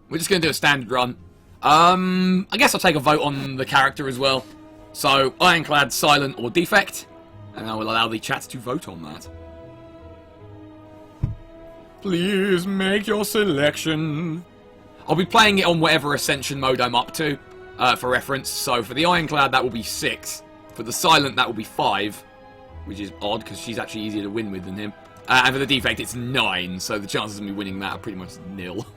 We're just going to do a standard run. I guess I'll take a vote on the character as well. So, Ironclad, Silent, or Defect. And I will allow the chat to vote on that. Please make your selection. I'll be playing it on whatever Ascension mode I'm up to, for reference. So, for the Ironclad, that will be 6. For the Silent, that will be 5. Which is odd, because she's actually easier to win with than him. And for the Defect, it's 9. So, the chances of me winning that are pretty much nil.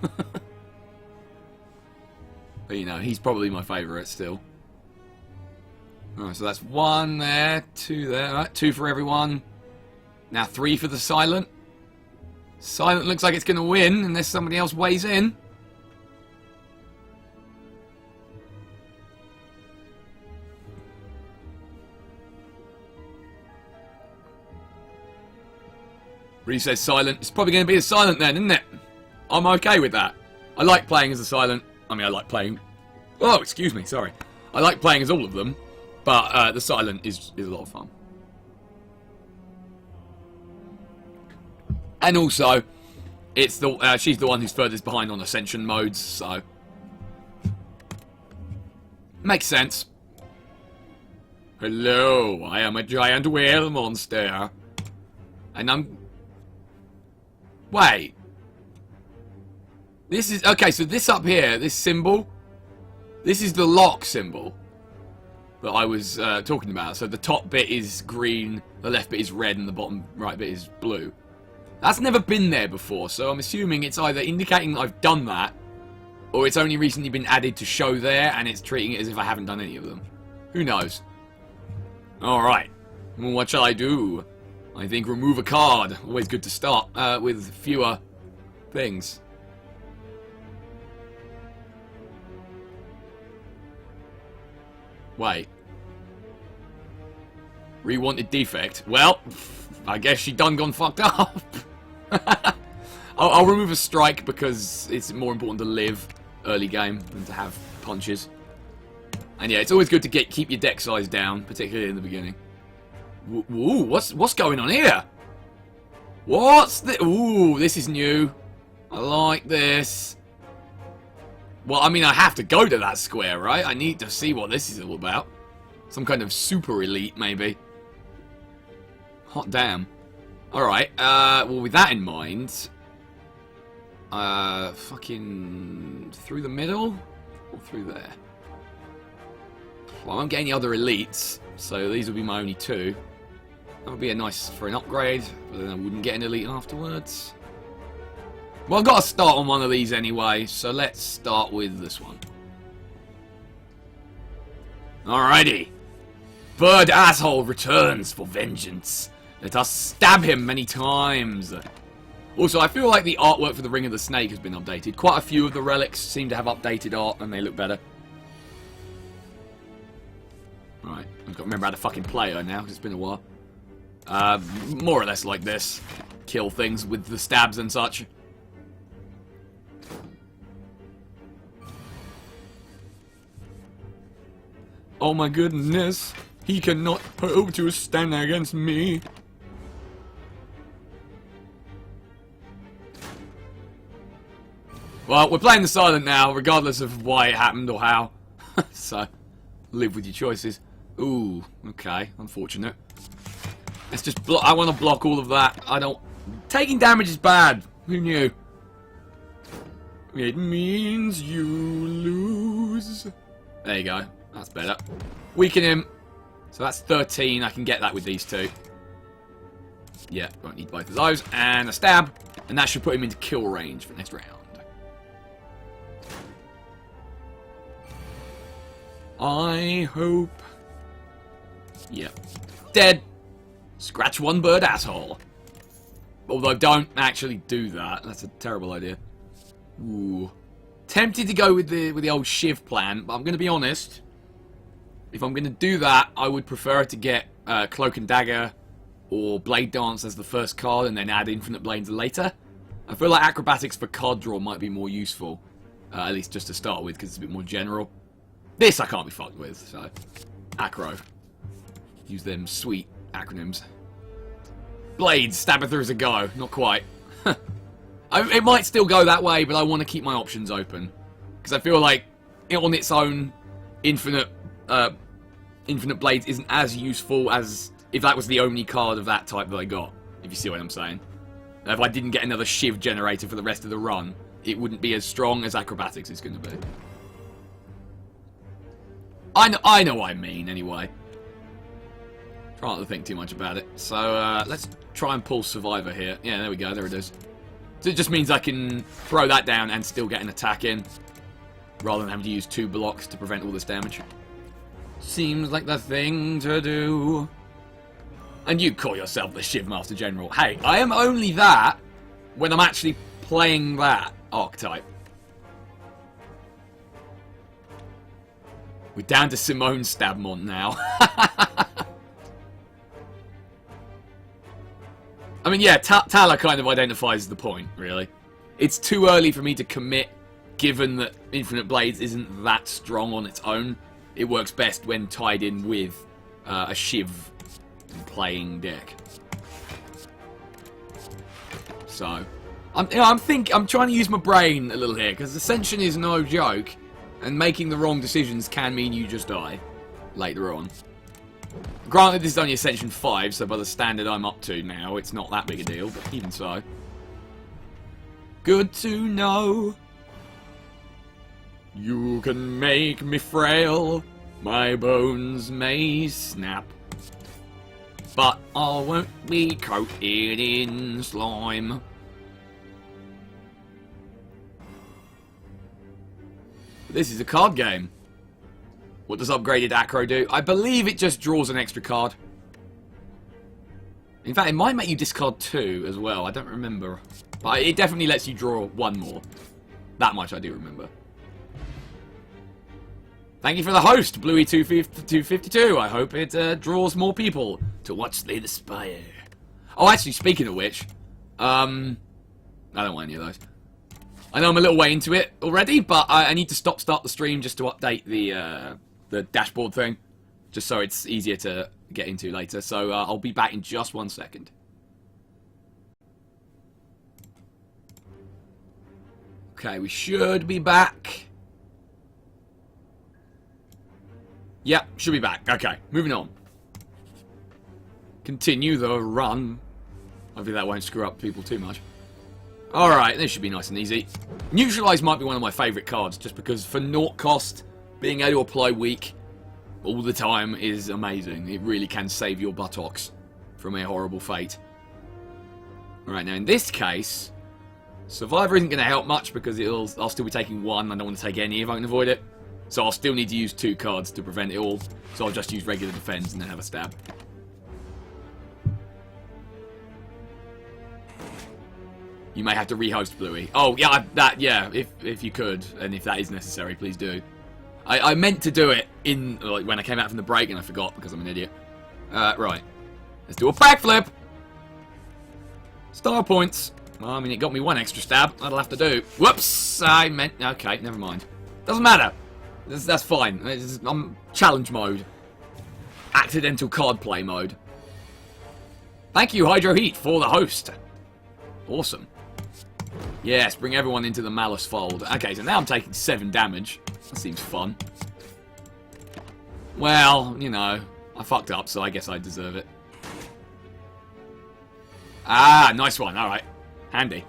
But, you know, he's probably my favourite still. Alright, so that's 1 there, 2 there. Alright, 2 for everyone. Now 3 for the Silent. Silent looks like it's going to win, unless somebody else weighs in. Bree says Silent. It's probably going to be a Silent then, isn't it? I'm okay with that. I like playing as a Silent. I mean, I like playing... Oh, excuse me, sorry. I like playing as all of them, but the Silent is a lot of fun. And also, it's the she's the one who's furthest behind on Ascension modes, so... Makes sense. Hello, I am a giant whale monster. And I'm... Wait. This is... Okay, so this up here, this symbol... This is the lock symbol that I was talking about. So the top bit is green, the left bit is red, and the bottom right bit is blue. That's never been there before, so I'm assuming it's either indicating that I've done that, or it's only recently been added to show there, and it's treating it as if I haven't done any of them. Who knows? Alright. What shall I do? I think remove a card. Always good to start with fewer things. Wait. Rewanted Defect. Well, I guess she done gone fucked up. I'll remove a strike because it's more important to live early game than to have punches. And yeah, it's always good to keep your deck size down, particularly in the beginning. Ooh, what's going on here? What's the... Ooh, this is new. I like this. Well, I mean, I have to go to that square, right? I need to see what this is all about. Some kind of super elite, maybe. Hot damn. Alright, well, with that in mind... fucking... Through the middle? Or through there? Well, I won't get any other elites, so these will be my only 2. That would be a nice for an upgrade, but then I wouldn't get an elite afterwards. Well, I've got to start on one of these anyway, so let's start with this one. Alrighty. Bird Asshole returns for vengeance. Let us stab him many times. Also, I feel like the artwork for the Ring of the Snake has been updated. Quite a few of the relics seem to have updated art, and they look better. Right, I've got to remember how to fucking play her now, because it's been a while. More or less like this. Kill things with the stabs and such. Oh my goodness, he cannot hope to stand against me. Well, we're playing the Silent now, regardless of why it happened or how. So, live with your choices. Ooh, okay, unfortunate. Let's just block. I want to block all of that. I don't... Taking damage is bad. Who knew? It means you lose. There you go. That's better. Weaken him. So that's 13. I can get that with these 2. Yeah, won't need both of those. And a stab. And that should put him into kill range for next round. I hope. Yep. Dead. Scratch one bird asshole. Although don't actually do that. That's a terrible idea. Ooh. Tempted to go with the old Shiv plan, but I'm going to be honest. If I'm going to do that, I would prefer to get Cloak and Dagger or Blade Dance as the first card and then add Infinite Blades later. I feel like Acrobatics for card draw might be more useful. At least just to start with, because it's a bit more general. This I can't be fucked with, so... Acro. Use them sweet acronyms. Blades, Stabber as a go. Not quite. It might still go that way, but I want to keep my options open. Because I feel like it on its own, Infinite Blades isn't as useful as if that was the only card of that type that I got. If you see what I'm saying. If I didn't get another Shiv generator for the rest of the run, it wouldn't be as strong as Acrobatics is going to be. I know what I mean, anyway. Try not to think too much about it. So, let's try and pull Survivor here. Yeah, there we go, there it is. So it just means I can throw that down and still get an attack in, rather than having to use 2 blocks to prevent all this damage. Seems like the thing to do. And you call yourself the Shiv Master General. Hey, I am only that when I'm actually playing that archetype. We're down to Simone Stabmont now. I mean, yeah, Tala kind of identifies the point, really. It's too early for me to commit, given that Infinite Blades isn't that strong on its own. It works best when tied in with a Shiv playing deck. So, I'm trying to use my brain a little here, because Ascension is no joke, and making the wrong decisions can mean you just die later on. Granted, this is only Ascension 5, so by the standard I'm up to now, it's not that big a deal, but even so. Good to know. You can make me frail, my bones may snap, but I won't be coated in slime. This is a card game. What does upgraded Acro do? I believe it just draws an extra card. In fact, it might make you discard 2 as well. I don't remember. But it definitely lets you draw 1 more. That much I do remember. Thank you for the host, Bluey252. I hope it draws more people to watch Slay the Spire. Oh, actually, speaking of which, I don't want any of those. I know I'm a little way into it already, but I need to start the stream just to update the dashboard thing, just so it's easier to get into later. So I'll be back in just 1 second. Okay, we should be back. Yep, should be back. Okay, moving on. Continue the run. Hopefully that won't screw up people too much. Alright, this should be nice and easy. Neutralize might be one of my favourite cards, just because for naught cost, being able to apply weak all the time is amazing. It really can save your buttocks from a horrible fate. Alright, now in this case, Survivor isn't going to help much because I'll still be taking 1. I don't want to take any if I can avoid it. So I'll still need to use 2 cards to prevent it all. So I'll just use regular defense and then have a stab. You may have to rehost Bluey. Oh, yeah, yeah, if you could, and if that is necessary, please do. I meant to do it in like when I came out from the break, and I forgot because I'm an idiot. Right. Let's do a backflip! Star points. Well, I mean, it got me 1 extra stab. That'll have to do. Whoops! I meant... Okay, never mind. Doesn't matter. That's fine. I'm challenge mode. Accidental card play mode. Thank you, Hydro Heat, for the host. Awesome. Yes, bring everyone into the Malice fold. Okay, so now I'm taking 7 damage. That seems fun. Well, you know, I fucked up, so I guess I deserve it. Ah, nice one. All right. Handy.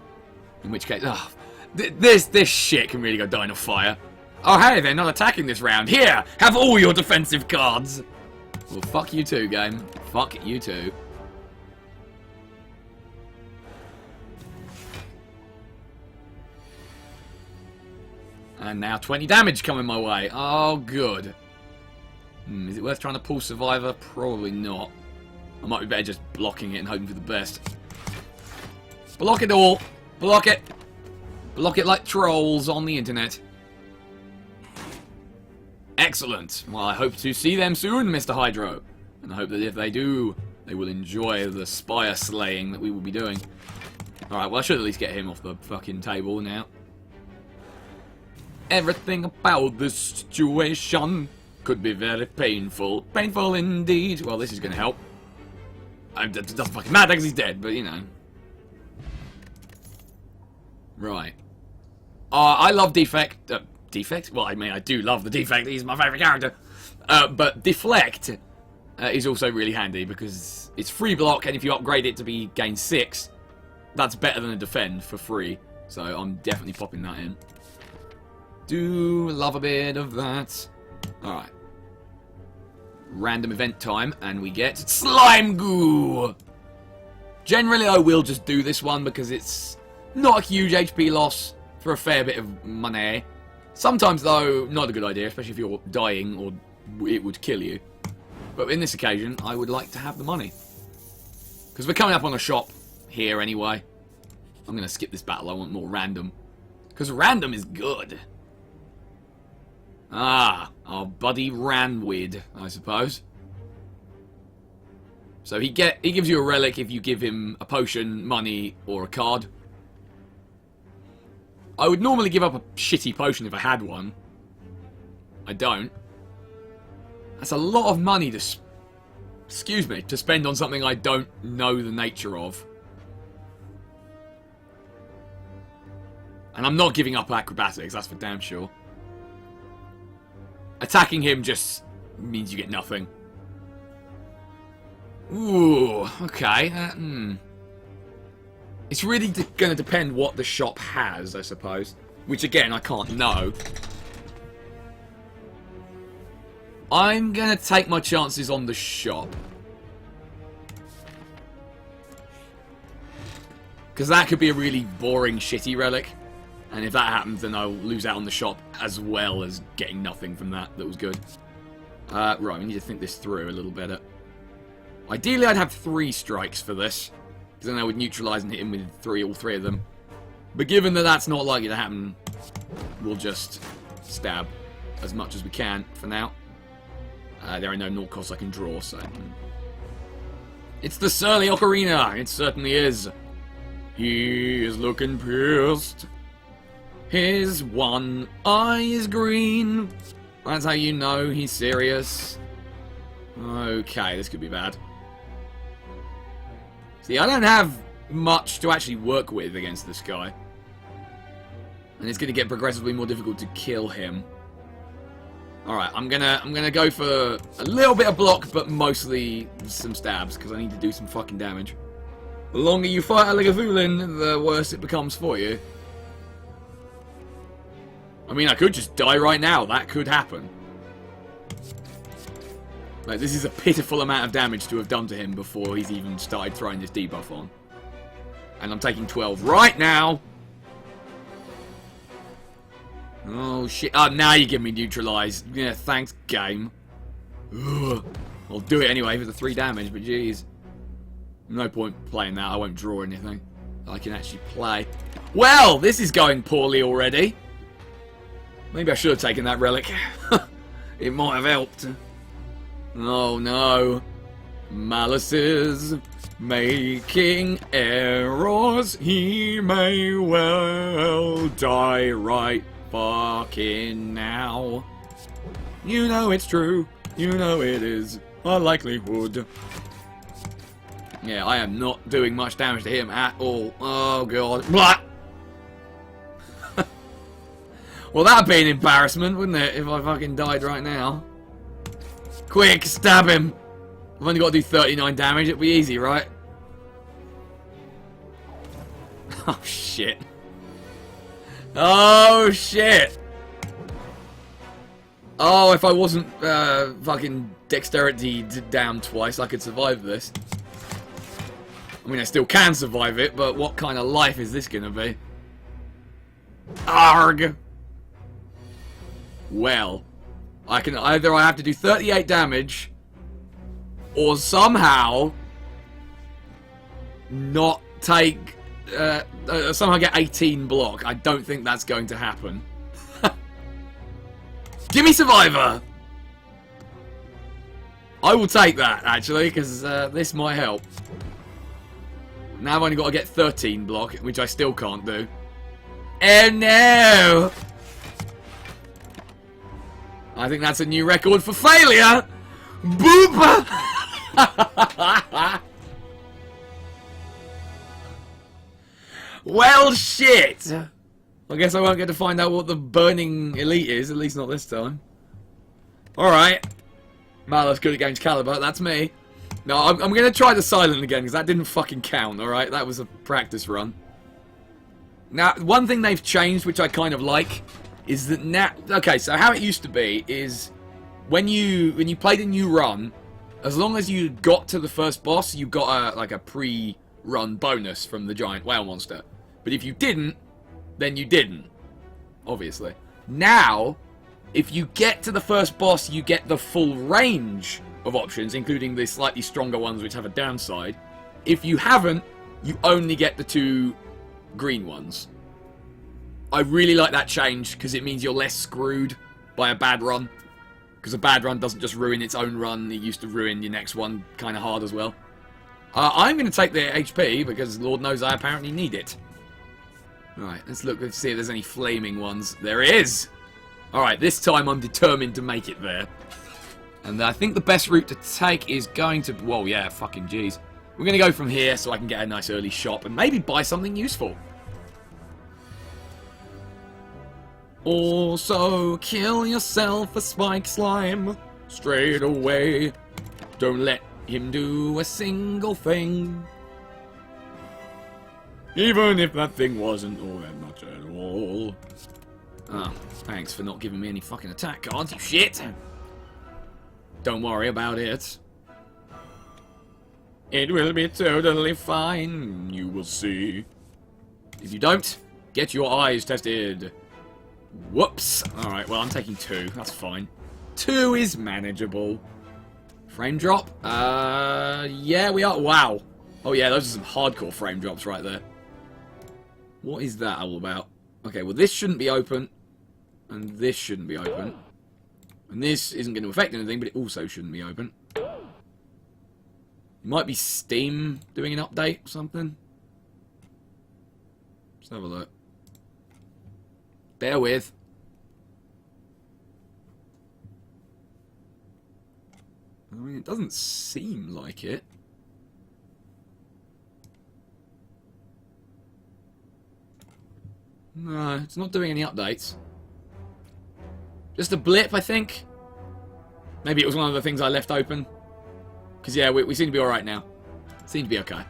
In which case... Oh, this shit can really go die in a fire. Oh, hey, they're not attacking this round. Here, have all your defensive cards. Well, fuck you too, game. Fuck you too. And now 20 damage coming my way. Oh, good. Is it worth trying to pull Survivor? Probably not. I might be better just blocking it and hoping for the best. Block it all. Block it. Block it like trolls on the internet. Excellent. Well, I hope to see them soon, Mr. Hydro. And I hope that if they do, they will enjoy the Spire slaying that we will be doing. Alright, well, I should at least get him off the fucking table now. Everything about this situation could be very painful. Painful indeed. Well, this is going to help. It doesn't fucking matter because he's dead, but you know. Right. I love defect. defect? Well, I mean, I do love the defect. He's my favourite character. But deflect is also really handy because it's free block, and if you upgrade it to be gain 6, that's better than a defend for free. So I'm definitely popping that in. Do love a bit of that. Alright. Random event time, and we get slime goo! Generally, I will just do this one because it's not a huge HP loss for a fair bit of money. Sometimes, though, not a good idea, especially if you're dying or it would kill you. But in this occasion, I would like to have the money. Because we're coming up on a shop here anyway. I'm going to skip this battle. I want more random. Because random is good. Ah, our buddy Ranwid, I suppose. So he gives you a relic if you give him a potion, money, or a card. I would normally give up a shitty potion if I had one. I don't. That's a lot of money to spend on something I don't know the nature of. And I'm not giving up acrobatics, that's for damn sure. Attacking him just means you get nothing. Ooh, okay. It's really going to depend what the shop has, I suppose. Which, again, I can't know. I'm going to take my chances on the shop. Because that could be a really boring, shitty relic. And if that happens, then I'll lose out on the shop as well as getting nothing from that was good. Right, we need to think this through a little better. Ideally, I'd have 3 strikes for this. Because then I would neutralise and hit him with all three of them. But given that that's not likely to happen, we'll just stab as much as we can for now. There are no naught costs I can draw, so... It's the surly ocarina! It certainly is. He is looking pissed. His one eye is green. That's how you know he's serious. Okay, this could be bad. See, I don't have much to actually work with against this guy. And it's going to get progressively more difficult to kill him. Alright, I'm gonna go for a little bit of block, but mostly some stabs, because I need to do some fucking damage. The longer you fight a Lagavulin, the worse it becomes for you. I mean, I could just die right now. That could happen. Like, this is a pitiful amount of damage to have done to him before he's even started throwing this debuff on. And I'm taking 12 right now. Oh, shit. Oh, now you give me neutralized. Yeah, thanks, game. Ugh. I'll do it anyway for the 3 damage, but jeez. No point playing that. I won't draw anything I can actually play. Well, this is going poorly already. Maybe I should have taken that relic. It might have helped. Oh no. Malice is making errors. He may well die right fucking now. You know it's true. You know it is a likelihood. Yeah, I am not doing much damage to him at all. Oh god. Blah! Well, that'd be an embarrassment, wouldn't it, if I fucking died right now? Quick, stab him! I've only got to do 39 damage, it'll be easy, right? Oh, shit. Oh, shit! Oh, if I wasn't fucking dexterity down twice, I could survive this. I mean, I still can survive it, but what kind of life is this gonna be? Arg! Well, I can either I have to do 38 damage, or somehow not take, somehow get 18 block. I don't think that's going to happen. Give me Survivor! I will take that, actually, because this might help. Now I've only got to get 13 block, which I still can't do. Oh no! I think that's a new record for failure! Boop! Well, shit! I guess I won't get to find out what the burning elite is, at least not this time. Alright. Malus good against Caliber, that's me. No, I'm going to try the silent again, because that didn't fucking count, alright? That was a practice run. Now, one thing they've changed, which I kind of like, is that now... Okay, so how it used to be is when you played a new run, as long as you got to the first boss, you got a pre-run bonus from the giant whale monster. But if you didn't, then you didn't, obviously. Now, if you get to the first boss, you get the full range of options, including the slightly stronger ones which have a downside. If you haven't, you only get the 2 green ones. I really like that change, because it means you're less screwed by a bad run. Because a bad run doesn't just ruin its own run, it used to ruin your next one kind of hard as well. I'm going to take the HP, because Lord knows I apparently need it. Alright, let's look, let's see if there's any flaming ones. There is! Alright, this time I'm determined to make it there. And I think the best route to take is going to... Whoa, yeah, fucking jeez. We're going to go from here so I can get a nice early shop and maybe buy something useful. Also, kill yourself a spike slime straight away. Don't let him do a single thing. Even if that thing wasn't all that much at all. Ah, thanks for not giving me any fucking attack cards, you shit. Don't worry about it. It will be totally fine, you will see. If you don't, get your eyes tested. Whoops. Alright, well, I'm taking 2. That's fine. 2 is manageable. Frame drop? Yeah, we are. Wow. Oh, yeah, those are some hardcore frame drops right there. What is that all about? Okay, well, this shouldn't be open. And this shouldn't be open. And this isn't going to affect anything, but it also shouldn't be open. It might be Steam doing an update or something. Let's have a look. Bear with. I mean, it doesn't seem like it. No, it's not doing any updates. Just a blip, I think. Maybe it was one of the things I left open. Because, yeah, we seem to be alright now. Seem to be okay.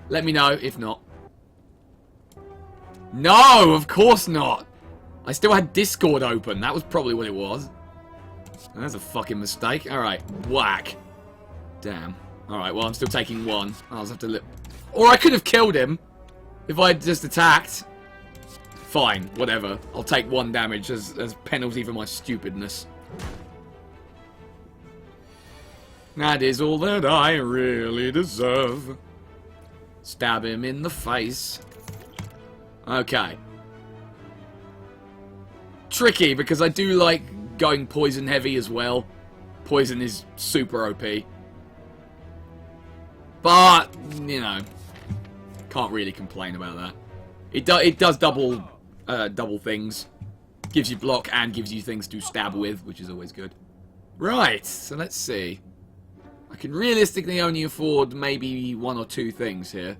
Let me know if not. No, of course not. I still had Discord open. That was probably what it was. That's a fucking mistake. Alright, whack. Damn. Alright, well, I'm still taking 1. I'll just have to look. Or I could have killed him if I had just attacked. Fine, whatever. I'll take 1 damage as penalty for my stupidness. That is all that I really deserve. Stab him in the face. Okay. Tricky, because I do like going poison heavy as well. Poison is super OP. But, you know, can't really complain about that. It does double things. Gives you block and gives you things to stab with, which is always good. Right, so let's see. I can realistically only afford maybe 1 or 2 things here.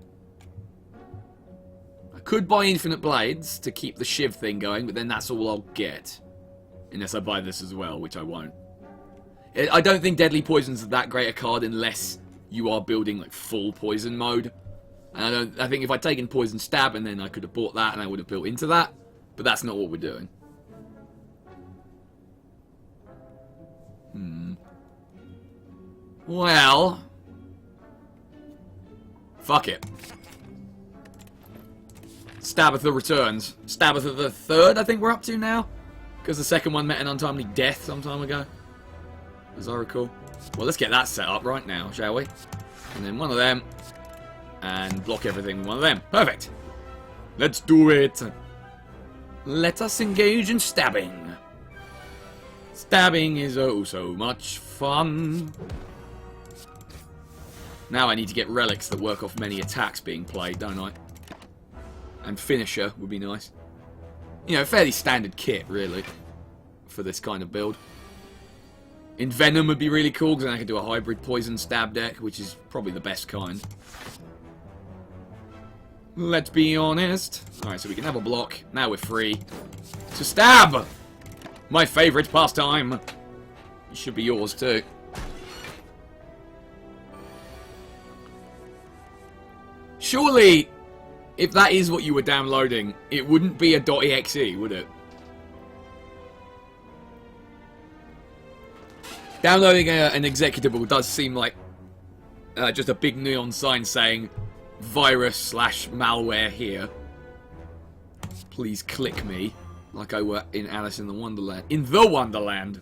I could buy infinite blades to keep the shiv thing going, but then that's all I'll get. Unless I buy this as well, which I won't. I don't think Deadly Poison's that great a card unless you are building like full poison mode. And I think if I'd taken Poison Stab and then I could have bought that and I would have built into that. But that's not what we're doing. Well. Fuck it. Stabbatha returns. Stabbatha the 3rd, I think we're up to now. Because the second one met an untimely death some time ago. As I recall. Well, let's get that set up right now, shall we? And then one of them. And block everything with one of them. Perfect. Let's do it. Let us engage in stabbing. Stabbing is oh so much fun. Now I need to get relics that work off many attacks being played, don't I? And finisher would be nice. You know, fairly standard kit, really, for this kind of build. Envenom would be really cool, because then I could do a hybrid poison stab deck, which is probably the best kind. Let's be honest. Alright, so we can have a block. Now we're free to stab! My favourite pastime. It should be yours too. Surely, if that is what you were downloading, it wouldn't be a .exe, would it? Downloading an executable does seem like just a big neon sign saying virus/malware here. Please click me, like I were in Alice in the Wonderland. In the Wonderland!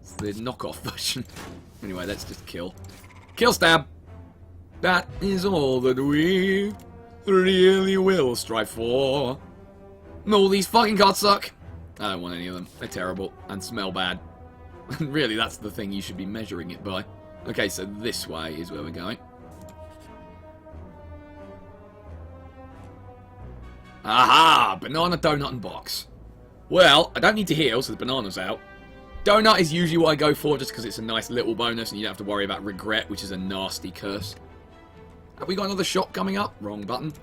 It's the knockoff version. Anyway, let's just kill. Kill stab! That is all that we really will strive for. All these fucking cards suck. I don't want any of them. They're terrible and smell bad. Really, that's the thing you should be measuring it by. Okay, so this way is where we're going. Aha! Banana, donut, and box. Well, I don't need to heal, so the banana's out. Donut is usually what I go for, just because it's a nice little bonus, and you don't have to worry about regret, which is a nasty curse. Have we got another shot coming up? Wrong button.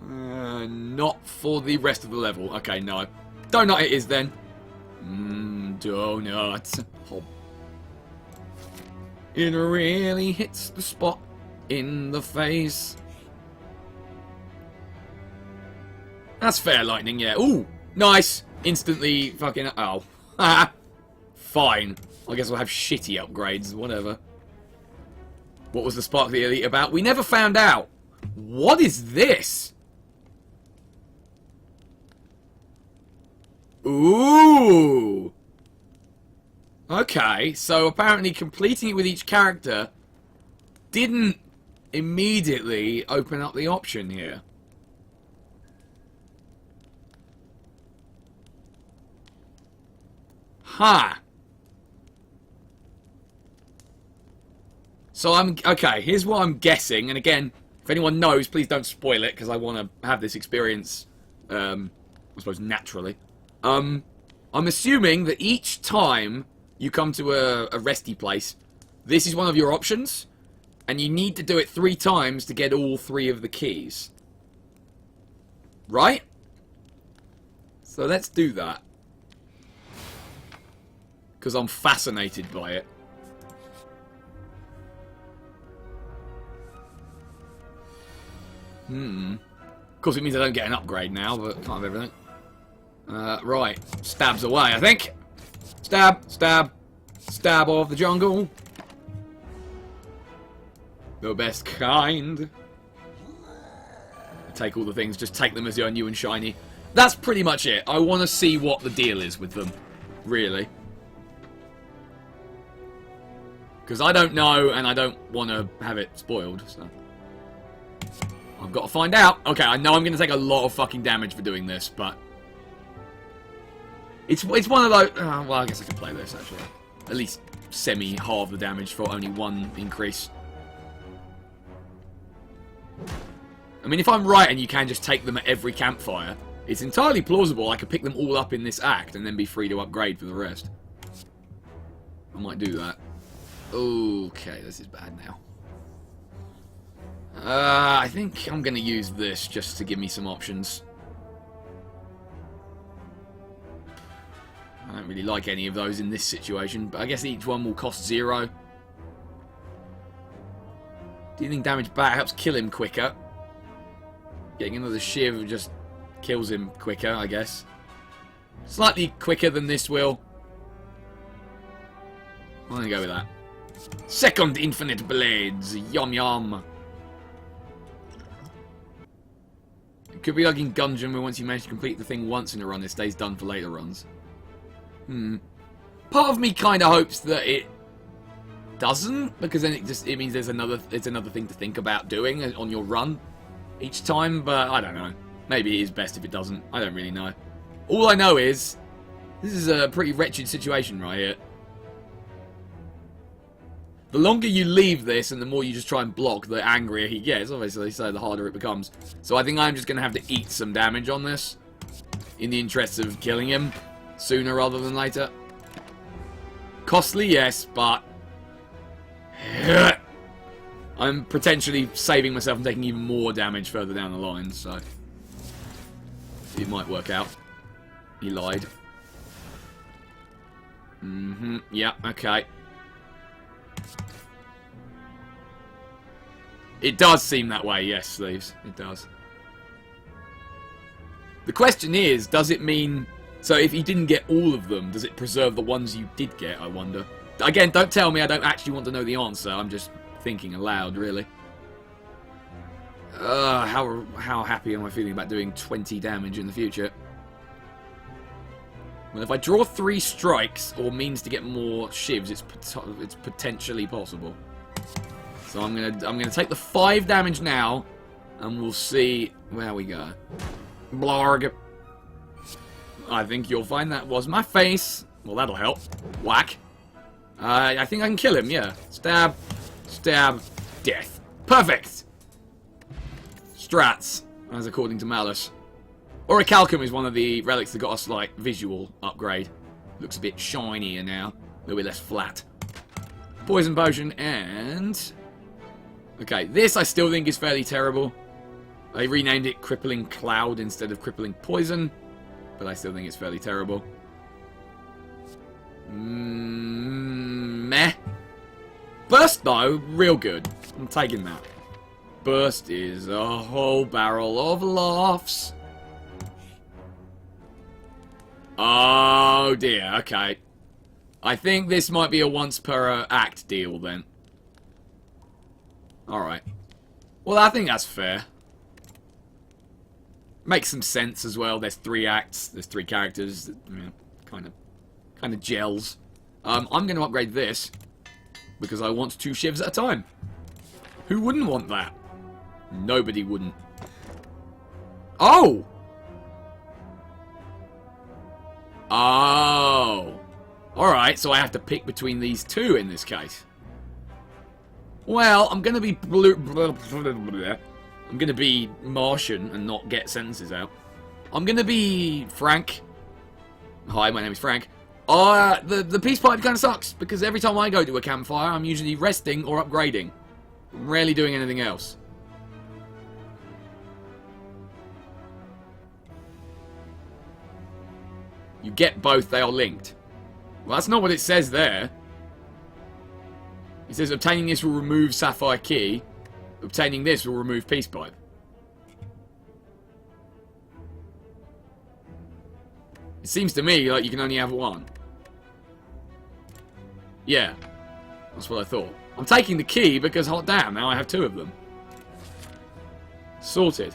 Not for the rest of the level. Okay, no. Donut it is then. Donut. Oh. It really hits the spot in the face. That's fair lightning, yeah. Ooh, nice. Instantly fucking... Oh. Fine. I guess we'll have shitty upgrades, whatever. What was the Sparkly Elite about? We never found out. What is this? Ooh. Okay, so apparently completing it with each character didn't immediately open up the option here. Huh. So okay, here's what I'm guessing, and again, if anyone knows, please don't spoil it, because I want to have this experience, I suppose, naturally. I'm assuming that each time you come to a resty place, this is one of your options, and you need to do it 3 times to get all 3 of the keys. Right? So let's do that. Because I'm fascinated by it. Of course it means I don't get an upgrade now, but can't have everything. Right. Stabs away, I think. Stab, stab, stab of the jungle. The best kind. Take all the things, just take them as they are new and shiny. That's pretty much it. I want to see what the deal is with them. Really. Because I don't know, and I don't want to have it spoiled, so... I've got to find out. Okay, I know I'm going to take a lot of fucking damage for doing this, but... It's one of those... well, I guess I can play this, actually. At least semi-halve the damage for only 1 increase. I mean, if I'm right and you can just take them at every campfire, it's entirely plausible I could pick them all up in this act and then be free to upgrade for the rest. I might do that. Okay, this is bad now. I think I'm going to use this just to give me some options. I don't really like any of those in this situation, but I guess each one will cost 0. Dealing damage back helps kill him quicker. Getting another shiv just kills him quicker, I guess. Slightly quicker than this will. I'm going to go with that. Second infinite blades. Yum yum. It could be like in Gungeon, where once you manage to complete the thing once in a run, it stays done for later runs. Part of me kind of hopes that it doesn't, because then it means it's another thing to think about doing on your run each time, but I don't know. Maybe it is best if it doesn't. I don't really know. All I know is this is a pretty wretched situation right here. The longer you leave this and the more you just try and block, the angrier he gets, obviously, so the harder it becomes. So I think I'm just going to have to eat some damage on this in the interests of killing him sooner rather than later. Costly, yes, but... I'm potentially saving myself and taking even more damage further down the line, so it might work out. He lied. Yeah, okay. It does seem that way, yes, Sleeves. It does. The question is, does it mean... So if you didn't get all of them, does it preserve the ones you did get, I wonder? Again, don't tell me, I don't actually want to know the answer. I'm just thinking aloud, really. How happy am I feeling about doing 20 damage in the future? Well, if I draw 3 strikes, or means to get more shivs, it's potentially possible. So I'm gonna take the 5 damage now, and we'll see where we go. Blarg. I think you'll find that was my face. Well, that'll help. Whack. I think I can kill him, yeah. Stab. Stab. Death. Perfect! Strats, as according to Malice. Orichalcum is one of the relics that got us, like, visual upgrade. Looks a bit shinier now. A little bit less flat. Poison potion and... Okay, this I still think is fairly terrible. I renamed it Crippling Cloud instead of Crippling Poison. But I still think it's fairly terrible. Meh. Burst, though, real good. I'm taking that. Burst is a whole barrel of laughs. Oh, dear. Okay. I think this might be a once per act deal, then. Alright. Well, I think that's fair. Makes some sense as well. There's 3 acts. There's 3 characters. Yeah, kind of gels. I'm going to upgrade this because I want 2 shivs at a time. Who wouldn't want that? Nobody wouldn't. Oh! Oh. Alright, so I have to pick between these 2 in this case. Well, I'm going to be... I'm going to be Martian and not get sentences out. I'm going to be Frank. Hi, my name is Frank. The peace pipe kind of sucks, because every time I go to a campfire, I'm usually resting or upgrading. I'm rarely doing anything else. You get both, they are linked. Well, that's not what it says there. It says obtaining this will remove Sapphire Key. Obtaining this will remove Peace Pipe. It seems to me like you can only have one. Yeah. That's what I thought. I'm taking the key because, hot damn, now I have 2 of them. Sorted.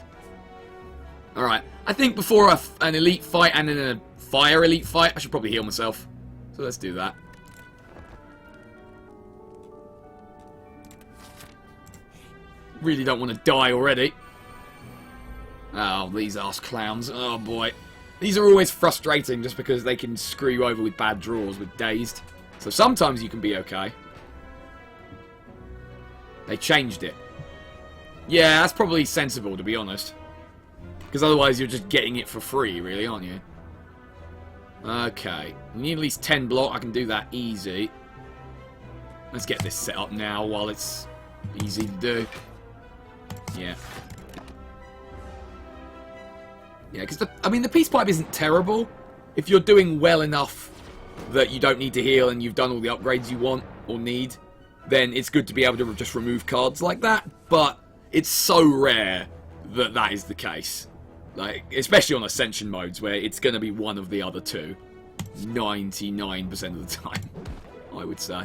Alright. I think before an elite fight and then a fire elite fight, I should probably heal myself. So let's do that. Really don't want to die already. Oh, these arse clowns. Oh, boy. These are always frustrating just because they can screw you over with bad draws with Dazed. So sometimes you can be okay. They changed it. Yeah, that's probably sensible, to be honest. Because otherwise you're just getting it for free, really, aren't you? Okay. You need at least 10 block. I can do that easy. Let's get this set up now while it's easy to do. Yeah. Yeah, because the peace pipe isn't terrible. If you're doing well enough that you don't need to heal and you've done all the upgrades you want or need, then it's good to be able to just remove cards like that. But it's so rare that that is the case. Like, especially on Ascension modes where it's going to be one of the other 2. 99% of the time, I would say.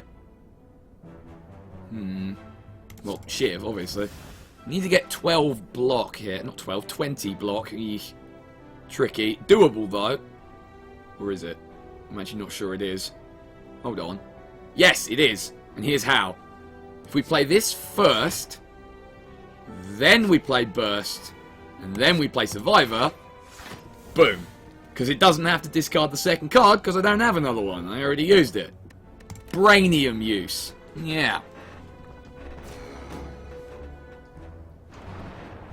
Well, Shiv, obviously. Need to get 12 block here. Not 12, 20 block. Eesh. Tricky. Doable, though. Or is it? I'm actually not sure it is. Hold on. Yes, it is. And here's how. If we play this first, then we play Burst, and then we play Survivor, boom. Because it doesn't have to discard the second card, because I don't have another one. I already used it. Brainium use. Yeah.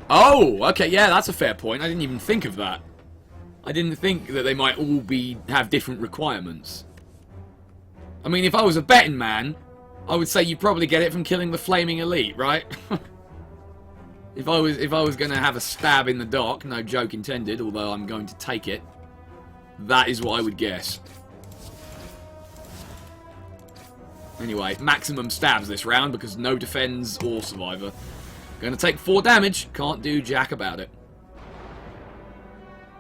Oh, okay, yeah, that's a fair point. I didn't even think of that. I didn't think that they might all have different requirements. I mean, if I was a betting man, I would say you probably get it from killing the flaming elite, right? If I was going to have a stab in the dark, no joke intended, although I'm going to take it, that is what I would guess. Anyway, maximum stabs this round because no defends or survivor. Going to take 4 damage, can't do jack about it.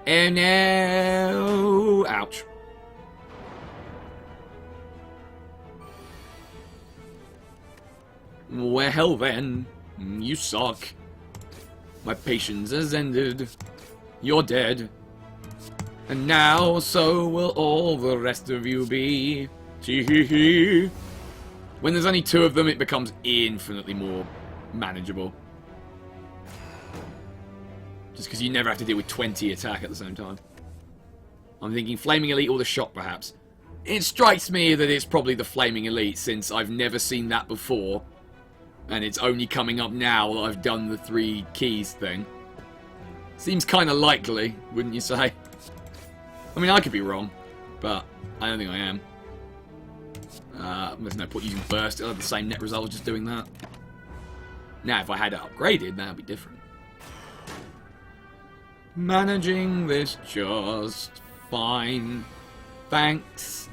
And no! Ouch. Well then, you suck. My patience has ended. You're dead. And now so will all the rest of you be. Tee-hee-hee. When there's only 2 of them, it becomes infinitely more manageable. Just because you never have to deal with 20 attack at the same time. I'm thinking Flaming Elite or the Shock, perhaps. It strikes me that it's probably the Flaming Elite, since I've never seen that before. And it's only coming up now that I've done the 3 keys thing. Seems kind of likely, wouldn't you say? I mean, I could be wrong, but I don't think I am. There's no point using Burst. It'll have the same net result just doing that. Now, if I had it upgraded, that would be different. Managing this just fine. Thanks.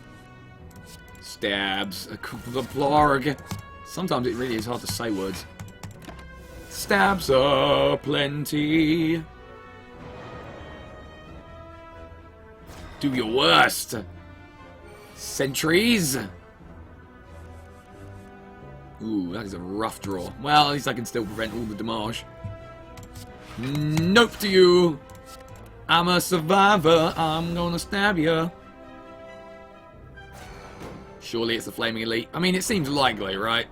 Stabs. The Blarg. Sometimes it really is hard to say words. Stabs are plenty. Do your worst. Sentries. Ooh, that is a rough draw. Well, at least I can still prevent all the damage. Nope to you. I'm a survivor. I'm gonna stab you. Surely it's the Flaming Elite. I mean, it seems likely, right?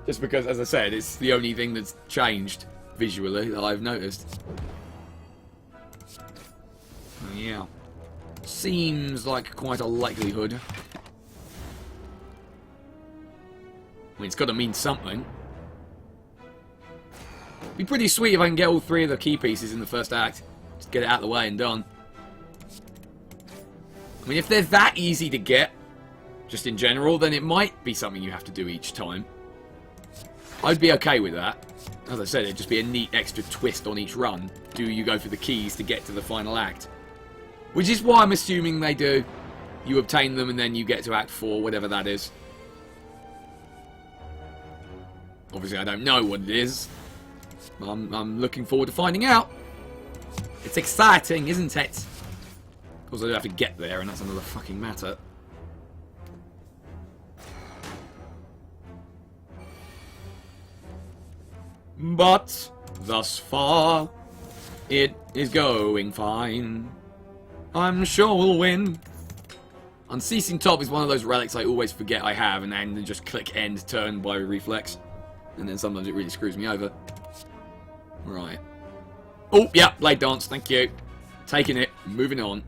Just because, as I said, it's the only thing that's changed visually that I've noticed. Yeah. Seems like quite a likelihood. I mean, it's got to mean something. It'd be pretty sweet if I can get all 3 of the key pieces in the first act. Just get it out of the way and done. I mean, if they're that easy to get, just in general, then it might be something you have to do each time. I'd be okay with that. As I said, it'd just be a neat extra twist on each run. Do you go for the keys to get to the final act? Which is why I'm assuming they do. You obtain them and then you get to Act 4, whatever that is. Obviously, I don't know what it is. I'm looking forward to finding out. It's exciting, isn't it? Of course, I do have to get there, and that's another fucking matter. But, thus far, it is going fine. I'm sure we'll win. Unceasing Top is one of those relics I always forget I have, and then just click end turn by reflex. And then sometimes it really screws me over. Right. Oh, yeah, Blade Dance, thank you. Taking it, moving on.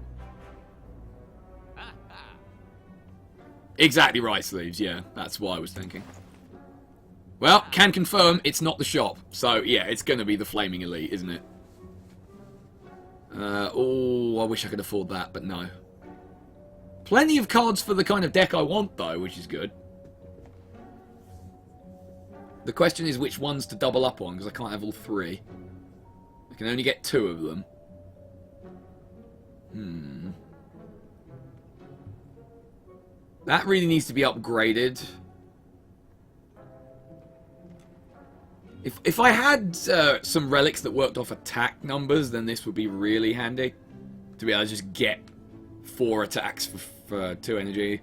Exactly right, Sleeves, yeah, that's what I was thinking. Well, can confirm it's not the shop. So, yeah, it's going to be the Flaming Elite, isn't it? Oh, I wish I could afford that, but no. Plenty of cards for the kind of deck I want, though, which is good. The question is which ones to double up on, because I can't have all 3. I can only get 2 of them. That really needs to be upgraded. If I had some relics that worked off attack numbers, then this would be really handy. To be able to just get 4 attacks for 2 energy.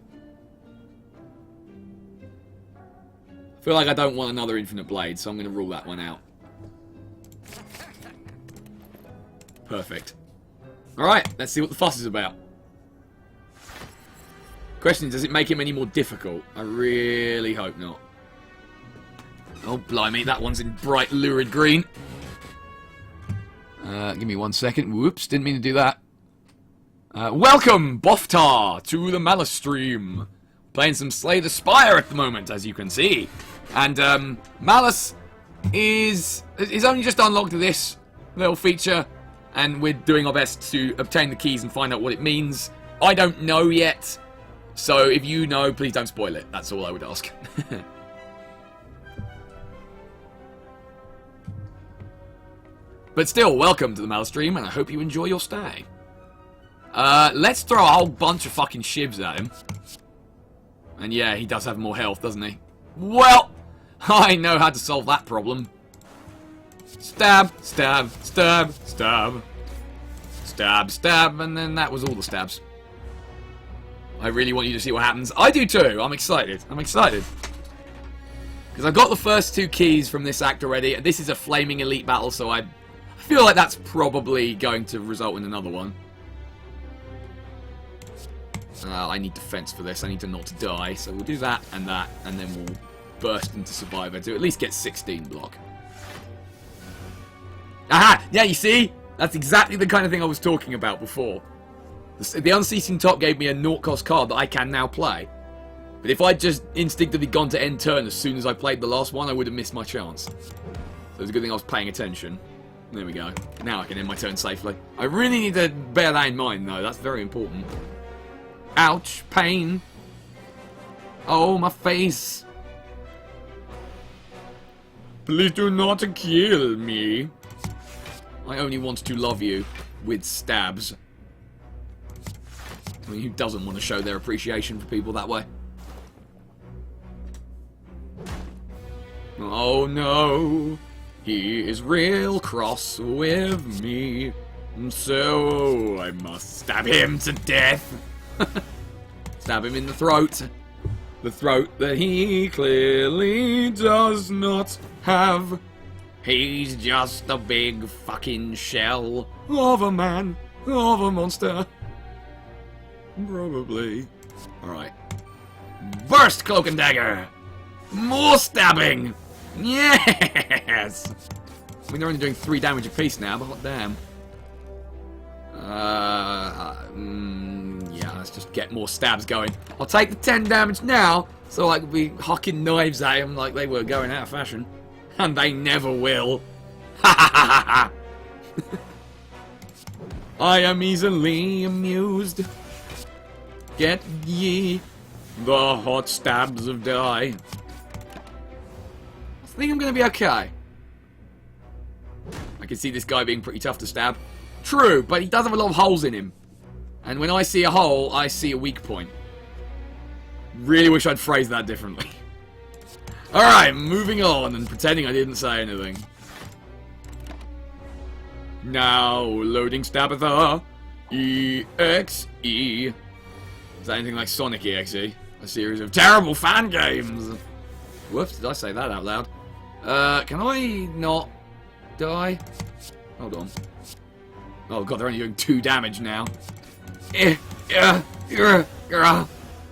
I feel like I don't want another Infinite Blade, so I'm going to rule that one out. Perfect. Alright, let's see what the fuss is about. Question is, does it make him any more difficult? I really hope not. Oh, blimey, that one's in bright, lurid green. Give me 1 second. Whoops, didn't mean to do that. Welcome, Boftar, to the Malice stream. Playing some Slay the Spire at the moment, as you can see. And, Malice is only just unlocked this little feature. And we're doing our best to obtain the keys and find out what it means. I don't know yet. So, if you know, please don't spoil it. That's all I would ask. But still, welcome to the Mal stream, and I hope you enjoy your stay. Let's throw a whole bunch of fucking shivs at him. And yeah, he does have more health, doesn't he? Well, I know how to solve that problem. Stab, stab, stab, stab. Stab, stab, and then that was all the stabs. I really want you to see what happens. I do too. I'm excited. I'm excited. Because I've got the first 2 keys from this act already. This is a flaming elite battle, so I feel like that's probably going to result in another one. I need defense for this. I need to not to die. So we'll do that, and then we'll burst into Survivor to at least get 16 block. Aha! Yeah, you see? That's exactly the kind of thing I was talking about before. The Unceasing Top gave me a 0-cost card that I can now play. But if I'd just instinctively gone to end turn as soon as I played the last one, I would have missed my chance. So it's a good thing I was paying attention. There we go. Now I can end my turn safely. I really need to bear that in mind, though. That's very important. Ouch. Pain. Oh, my face. Please do not kill me. I only want to love you with stabs. I mean, who doesn't want to show their appreciation for people that way? Oh no, he is real cross with me, so I must stab him to death. Stab him in the throat. The throat that he clearly does not have. He's just a big fucking shell of a man, of a monster. Probably. Alright. Burst, Cloak and Dagger! More stabbing! Yes! I mean, they're only doing 3 damage apiece now, but hot damn. Yeah, let's just get more stabs going. I'll take the 10 damage now, so I can be hucking knives at him like they were going out of fashion. And they never will. Ha ha ha ha! I am easily amused. Get ye the hot stabs of die. I think I'm going to be okay. I can see this guy being pretty tough to stab. True, but he does have a lot of holes in him. And when I see a hole, I see a weak point. Really wish I'd phrased that differently. Alright, moving on and pretending I didn't say anything. Now, loading Stabitha. EXE. Is that anything like Sonic EXE? A series of terrible fan games. Whoops, did I say that out loud? Can I not die? Hold on. Oh god, they're only doing 2 damage now.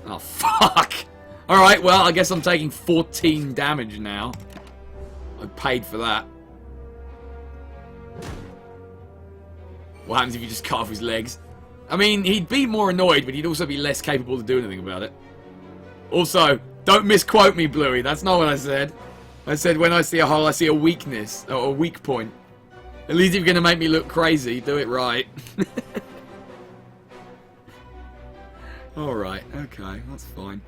Oh, fuck! Alright, well, I guess I'm taking 14 damage now. I paid for that. What happens if you just cut off his legs? I mean, he'd be more annoyed, but he'd also be less capable to do anything about it. Also, don't misquote me, Bluey. That's not what I said. I said when I see a hole, I see a weakness, or a weak point. At least if you're going to make me look crazy, do it right. Alright, okay, that's fine.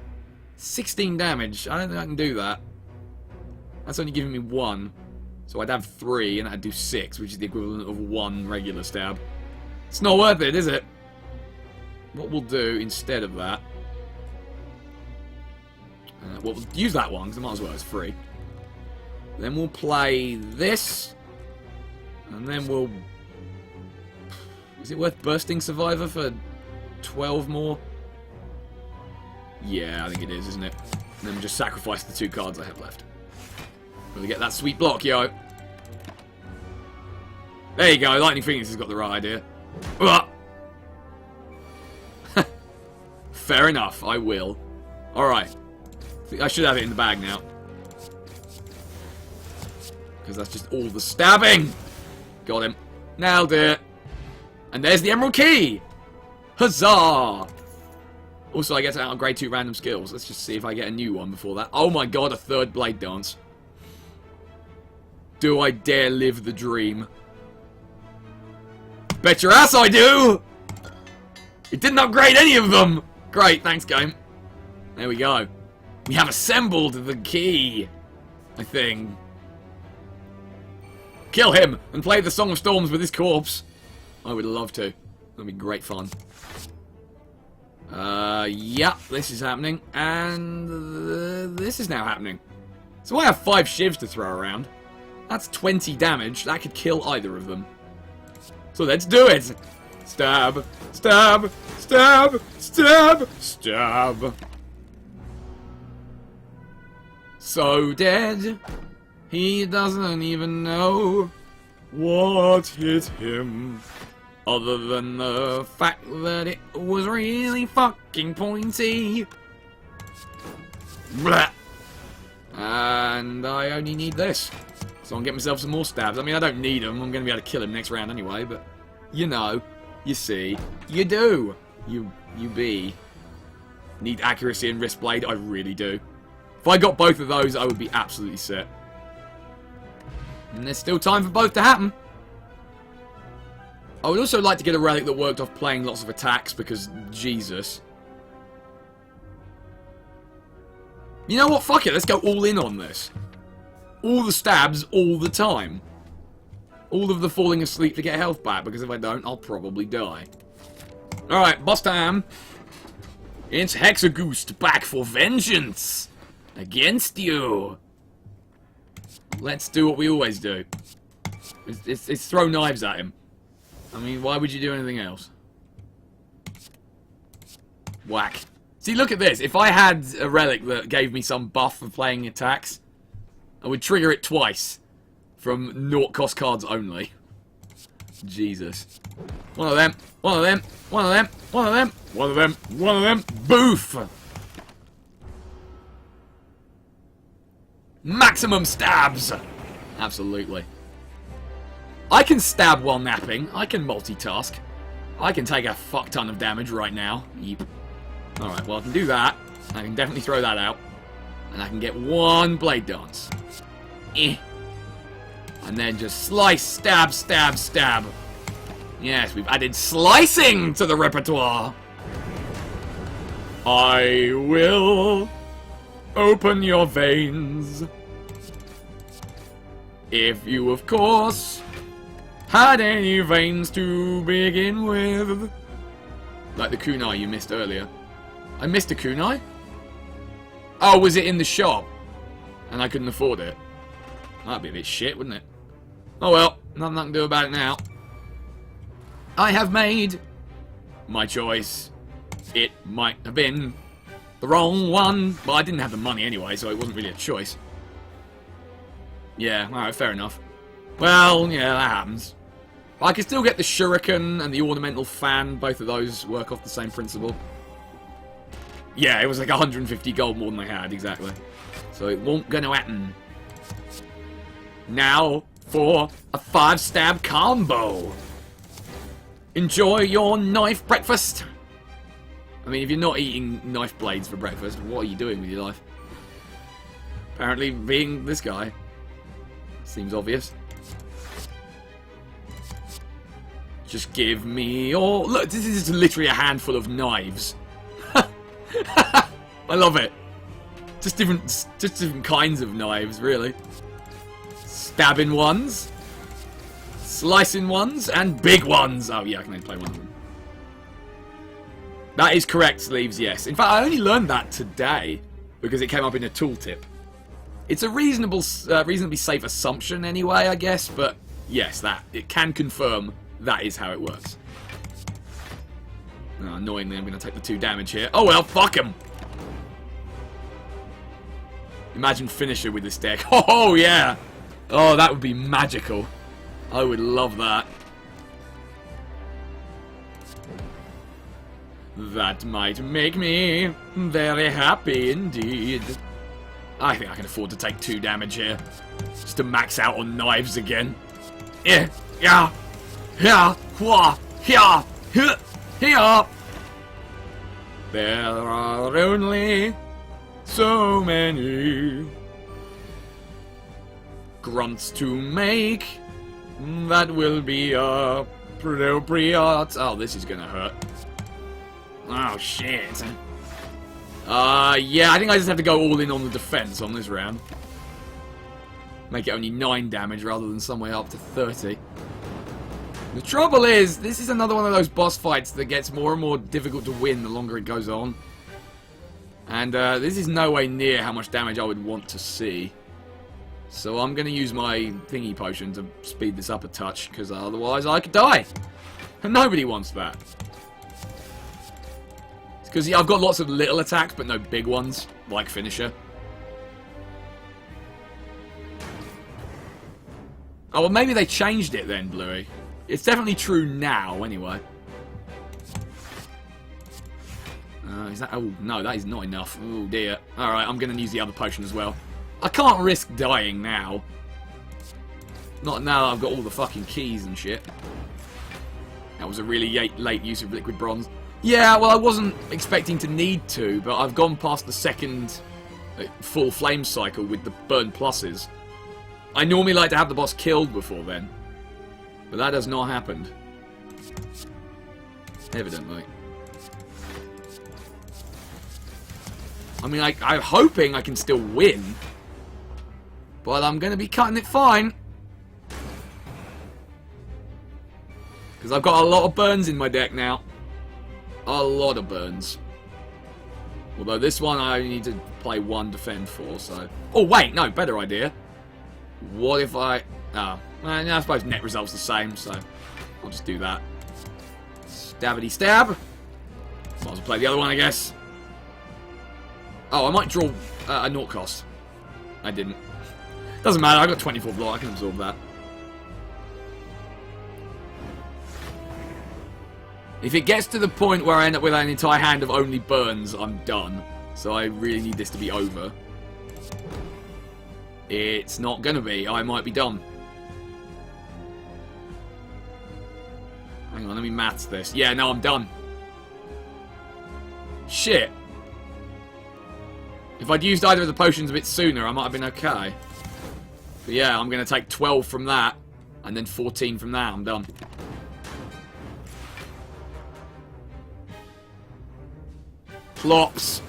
16 damage. I don't think I can do that. That's only giving me 1. So I'd have 3, and that'd do 6, which is the equivalent of 1 regular stab. It's not worth it, is it? What we'll do instead of that... well, we'll use that one, because I might as well, it's free. Then we'll play this. And then we'll... Is it worth bursting Survivor for 12 more? Yeah, I think it is, isn't it? And then we'll just sacrifice the 2 cards I have left. We'll get that sweet block, yo. There you go, Lightning Phoenix has got the right idea. Fair enough, I will. Alright. I should have it in the bag now. Because that's just all the stabbing! Got him. Nailed it. And there's the Emerald Key! Huzzah! Also, I get to upgrade 2 random skills. Let's just see if I get a new one before that. Oh my god, a 3rd Blade Dance. Do I dare live the dream? Bet your ass I do! It didn't upgrade any of them! Great, thanks game. There we go. We have assembled the key. I think. Kill him and play the Song of Storms with his corpse. I would love to. That'd be great fun. Yeah, this is happening. And this is now happening. So I have 5 shivs to throw around. That's 20 damage. That could kill either of them. So let's do it. Stab, stab, stab, stab, stab. So dead. He doesn't even know what hit him. Other than the fact that it was really fucking pointy. Blah. And I only need this. So I'll get myself some more stabs. I mean, I don't need them. I'm going to be able to kill him next round anyway. But, you know, you see, you do. You be. Need accuracy and wrist blade? I really do. If I got both of those, I would be absolutely set. And there's still time for both to happen. I would also like to get a relic that worked off playing lots of attacks, because, Jesus. You know what? Fuck it. Let's go all in on this. All the stabs, all the time. All of the falling asleep to get health back, because if I don't, I'll probably die. Alright, boss time. It's Hexagoost back for vengeance. Against you. Let's do what we always do. It's throw knives at him. I mean, why would you do anything else? Whack. See, look at this. If I had a relic that gave me some buff for playing attacks, I would trigger it twice. From 0 cost cards only. Jesus. One of them. One of them. One of them. One of them. One of them. One of them. Boof! Maximum stabs! Absolutely. I can stab while napping. I can multitask. I can take a fuck ton of damage right now. Yeep. Alright, well I can do that. I can definitely throw that out. And I can get 1 blade dance. Eh. And then just slice, stab, stab, stab. Yes, we've added slicing to the repertoire. I will open your veins. If you, of course, had any veins to begin with. Like the kunai you missed earlier. I missed a kunai? Oh, was it in the shop? And I couldn't afford it? That'd be a bit shit, wouldn't it? Oh well, nothing I can do about it now. I have made my choice. It might have been the wrong one. Well, I didn't have the money anyway, so it wasn't really a choice. Yeah, alright, fair enough. Well, yeah, that happens. I can still get the shuriken and the ornamental fan. Both of those work off the same principle. Yeah, it was like 150 gold more than I had, exactly. So it won't gonna happen. Now for a 5-stab combo. Enjoy your knife breakfast. I mean, if you're not eating knife blades for breakfast, what are you doing with your life? Apparently being this guy. Seems obvious. Just give me all... Look, this is literally a handful of knives. I love it. Just different kinds of knives, really. Stabbing ones. Slicing ones. And big ones. Oh, yeah, I can only play one of them. That is correct, Sleeves, yes. In fact, I only learned that today because it came up in a tooltip. It's a reasonably safe assumption anyway, I guess, but yes, it can confirm that is how it works. Oh, annoyingly, I'm going to take the 2 damage here. Oh well, fuck him! Imagine finisher with this deck. Oh yeah! Oh, that would be magical. I would love that. That might make me very happy indeed. I think I can afford to take 2 damage here. Just to max out on knives again. Yeah, yeah, yeah, yeah, yeah, yeah. There are only so many grunts to make. That will be appropriate. Oh, this is gonna hurt. Oh, shit. Yeah, I think I just have to go all in on the defense on this round. Make it only 9 damage rather than somewhere up to 30. The trouble is, this is another one of those boss fights that gets more and more difficult to win the longer it goes on. And this is no way near how much damage I would want to see. So I'm going to use my thingy potion to speed this up a touch, because otherwise I could die. And nobody wants that. Because I've got lots of little attacks, but no big ones, like Finisher. Oh, well, maybe they changed it then, Bluey. It's definitely true now, anyway. Is that... Oh, no, that is not enough. Oh, dear. Alright, I'm going to use the other potion as well. I can't risk dying now. Not now that I've got all the fucking keys and shit. That was a really late use of liquid bronze. Yeah, well, I wasn't expecting to need to, but I've gone past the second full flame cycle with the burn pluses. I normally like to have the boss killed before then, but that has not happened. Evidently. I mean, I'm hoping I can still win, but I'm going to be cutting it fine. Because I've got a lot of burns in my deck now. A lot of burns. Although this one I only need to play 1 defend for, so... Oh, wait, no, better idea. What if I... Oh, well, I suppose net result's the same, so I'll just do that. Stabbity stab. Might as well play the other one, I guess. Oh, I might draw a naught cost. I didn't. Doesn't matter, I got 24 block, I can absorb that. If it gets to the point where I end up with an entire hand of only burns, I'm done. So I really need this to be over. It's not gonna be. I might be done. Hang on, let me maths this. Yeah, no, I'm done. Shit. If I'd used either of the potions a bit sooner, I might have been okay. But yeah, I'm gonna take 12 from that, and then 14 from that. I'm done. Plops.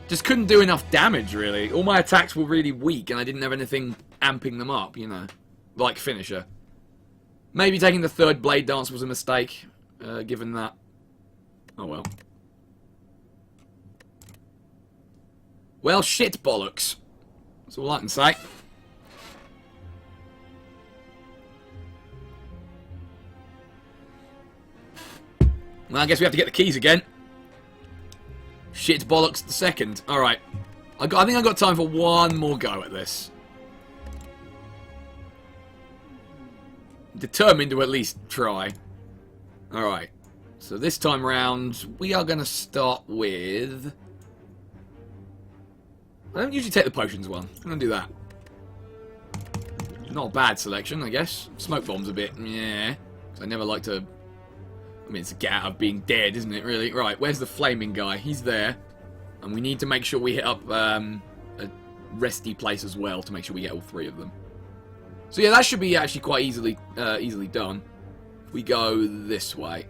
Just couldn't do enough damage, really. All my attacks were really weak, and I didn't have anything amping them up, you know. Like Finisher. Maybe taking the 3rd Blade Dance was a mistake, given that. Oh well. Well, shit bollocks. That's all I can say. Well, I guess we have to get the keys again. Shit bollocks the second. Alright. I think I've got time for one more go at this. Determined to at least try. Alright. So this time round, we are going to start with... I don't usually take the potions one. I'm going to do that. Not a bad selection, I guess. Smoke bomb's a bit... yeah. I never like to... I mean, it's a get out of being dead, isn't it, really? Right, where's the flaming guy? He's there. And we need to make sure we hit up a resty place as well to make sure we get all 3 of them. So yeah, that should be actually quite easily done. If we go this way.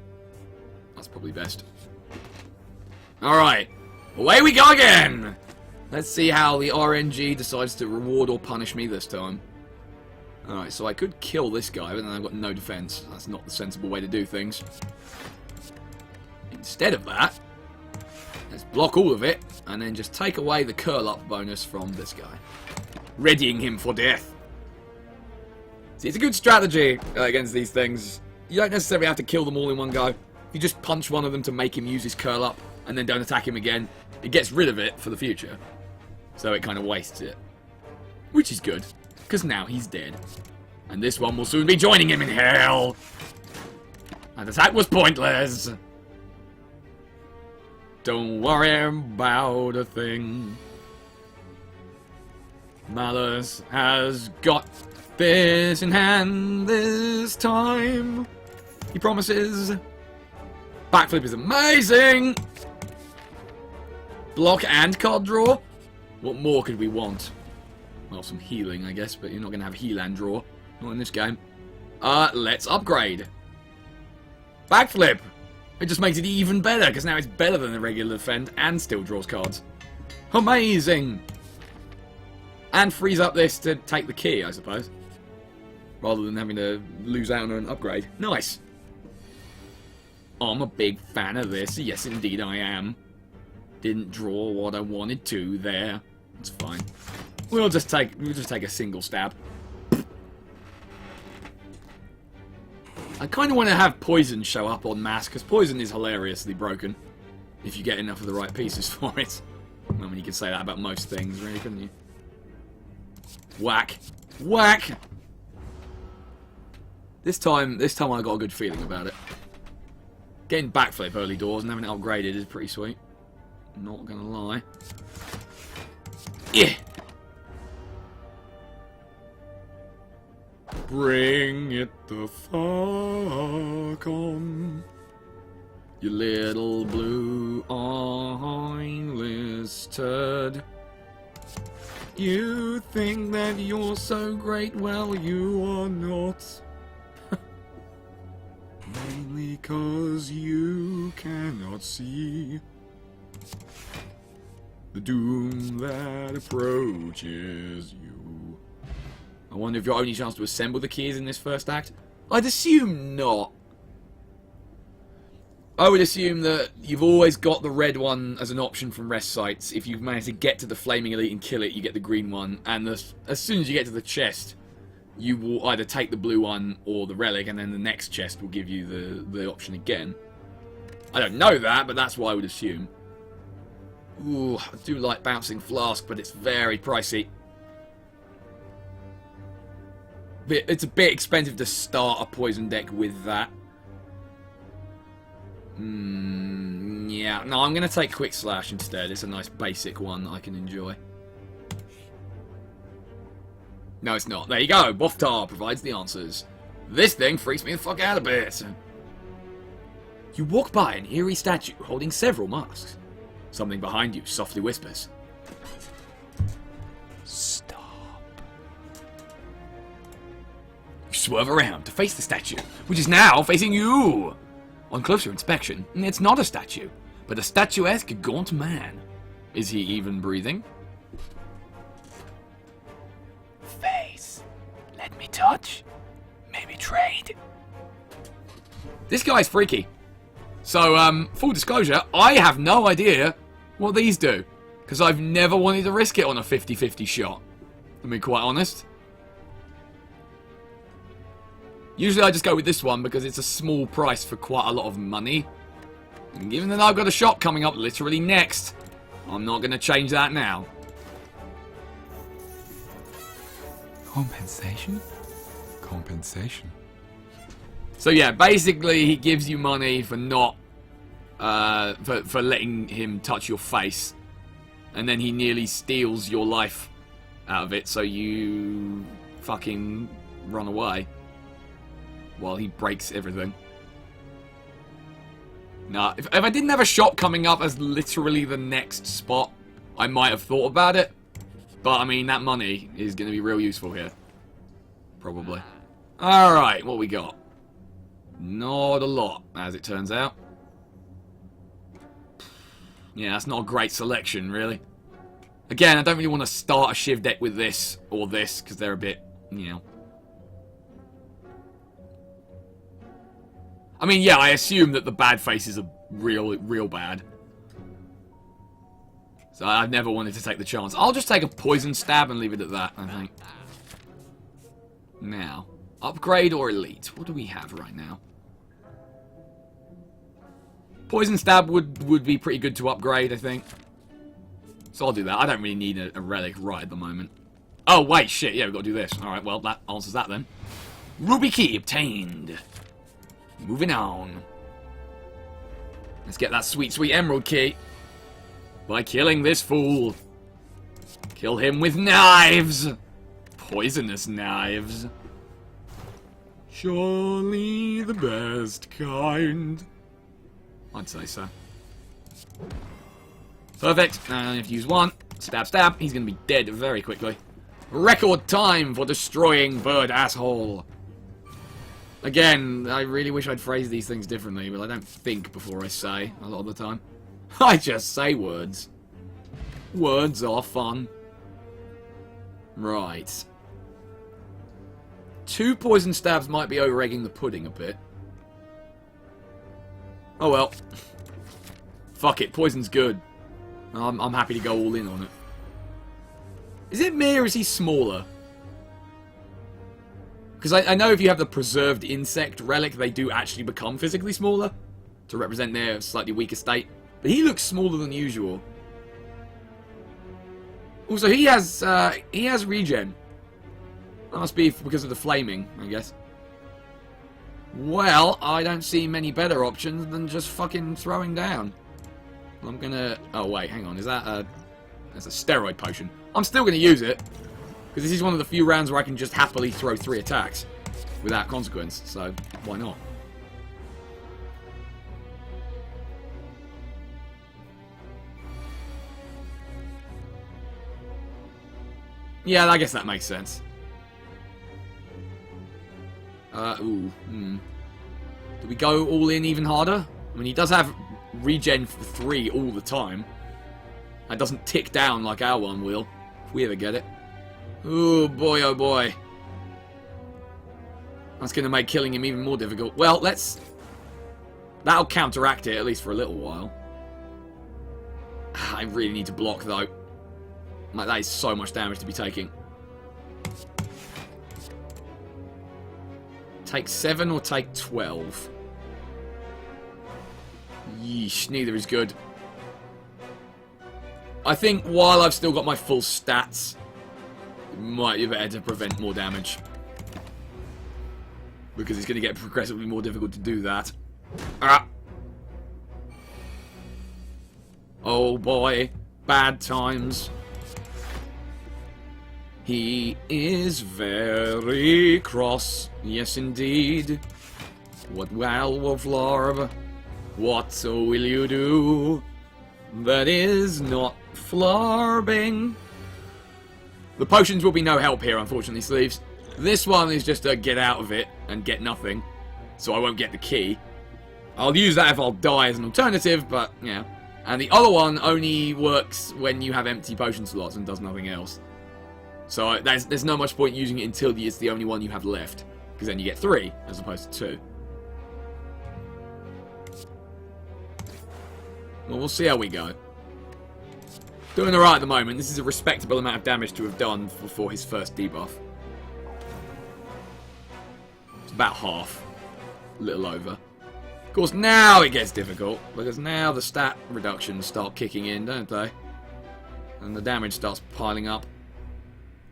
That's probably best. Alright, away we go again! Let's see how the RNG decides to reward or punish me this time. Alright, so I could kill this guy, but then I've got no defense. That's not the sensible way to do things. Instead of that, let's block all of it, and then just take away the curl-up bonus from this guy. Readying him for death. See, it's a good strategy against these things. You don't necessarily have to kill them all in one go. You just punch one of them to make him use his curl-up, and then don't attack him again. It gets rid of it for the future. So it kind of wastes it. Which is good. Because now he's dead. And this one will soon be joining him in hell. And attack was pointless. Don't worry about a thing. Malice has got this in hand this time. He promises. Backflip is amazing. Block and card draw. What more could we want? Well, some healing, I guess, but you're not going to have heal and draw. Not in this game. Let's upgrade. Backflip! It just makes it even better, because now it's better than the regular defend and still draws cards. Amazing! And frees up this to take the key, I suppose. Rather than having to lose out on an upgrade. Nice. I'm a big fan of this. Yes, indeed I am. Didn't draw what I wanted to there. It's fine. We'll just take a single stab. I kind of want to have poison show up on mass, because poison is hilariously broken. If you get enough of the right pieces for it. I mean, you can say that about most things, really, couldn't you? Whack. Whack! This time I got a good feeling about it. Getting backflip early doors and having it upgraded is pretty sweet. Not gonna lie. Yeah! Bring it the fuck on, you little blue eyeless turd. You think that you're so great, well you are not. Mainly 'cause you cannot see the doom that approaches you. I wonder if your only chance to assemble the keys in this first act? I'd assume not. I would assume that you've always got the red one as an option from rest sites. If you've managed to get to the Flaming Elite and kill it, you get the green one. And as soon as you get to the chest, you will either take the blue one or the relic, and then the next chest will give you the option again. I don't know that, but that's what I would assume. Ooh, I do like Bouncing Flask, but it's very pricey. It's a bit expensive to start a poison deck with that. Yeah, no, I'm going to take Quick Slash instead. It's a nice basic one that I can enjoy. No, it's not. There you go. Boftar provides the answers. This thing freaks me the fuck out a bit. You walk by an eerie statue holding several masks. Something behind you softly whispers. Stop. You swerve around to face the statue, which is now facing you. On closer inspection, it's not a statue, but a statuesque gaunt man. Is he even breathing? Face. Let me touch. Maybe trade. This guy's freaky. So, full disclosure, I have no idea what these do. Because I've never wanted to risk it on a 50-50 shot. To be quite honest. Usually I just go with this one because it's a small price for quite a lot of money. And given that I've got a shop coming up literally next, I'm not going to change that now. Compensation? Compensation. So yeah, basically he gives you money for not, for letting him touch your face. And then he nearly steals your life out of it, so you fucking run away. While he breaks everything. Nah, if I didn't have a shop coming up as literally the next spot, I might have thought about it. But, I mean, that money is going to be real useful here. Probably. Alright, what we got? Not a lot, as it turns out. Yeah, that's not a great selection, really. Again, I don't really want to start a Shiv deck with this or this, because they're a bit, you know. I mean, yeah, I assume that the bad faces are real bad. So I've never wanted to take the chance. I'll just take a poison stab and leave it at that, I think. Now, upgrade or elite? What do we have right now? Poison stab would be pretty good to upgrade, I think. So I'll do that. I don't really need a relic right at the moment. Oh, wait, shit. Yeah, we've got to do this. Alright, well, that answers that then. Ruby key obtained. Moving on. Let's get that sweet, sweet emerald key. By killing this fool. Kill him with knives. Poisonous knives. Surely the best kind. I'd say so. Perfect. Now I only have to use one. Stab, stab. He's going to be dead very quickly. Record time for destroying bird asshole. Again, I really wish I'd phrase these things differently, but I don't think before I say a lot of the time. I just say words. Words are fun. Right. 2 poison stabs might be over-egging the pudding a bit. Oh well. Fuck it, poison's good. I'm happy to go all in on it. Is it me or is he smaller? Because I know if you have the preserved insect relic, they do actually become physically smaller to represent their slightly weaker state. But he looks smaller than usual. Also, he has regen. That must be because of the flaming, I guess. Well, I don't see many better options than just fucking throwing down. I'm gonna... Oh, wait, hang on. Is that a... That's a steroid potion. I'm still gonna use it. Because this is one of the few rounds where I can just happily throw 3 attacks without consequence. So, why not? Yeah, I guess that makes sense. Do we go all in even harder? I mean, he does have regen for 3 all the time. That doesn't tick down like our one will, if we ever get it. Oh boy, oh boy. That's going to make killing him even more difficult. Well, let's... That'll counteract it, at least for a little while. I really need to block, though. Like, that is so much damage to be taking. Take 7 or take 12? Yeesh, neither is good. I think while I've still got my full stats, it might be better to prevent more damage. Because it's going to get progressively more difficult to do that. Ah! Oh boy, bad times. He is very cross, yes indeed. What well, Wolflarb? What will you do? That is not flarbing. The potions will be no help here, unfortunately, Sleeves. This one is just a get out of it and get nothing, so I won't get the key. I'll use that if I'll die as an alternative, but, yeah. And the other one only works when you have empty potion slots and does nothing else. So there's not much point using it until it's the only one you have left, because then you get 3 as opposed to 2. Well, we'll see how we go. Doing alright at the moment. This is a respectable amount of damage to have done before his first debuff. It's about half. A little over. Of course, now it gets difficult, because now the stat reductions start kicking in, don't they? And the damage starts piling up.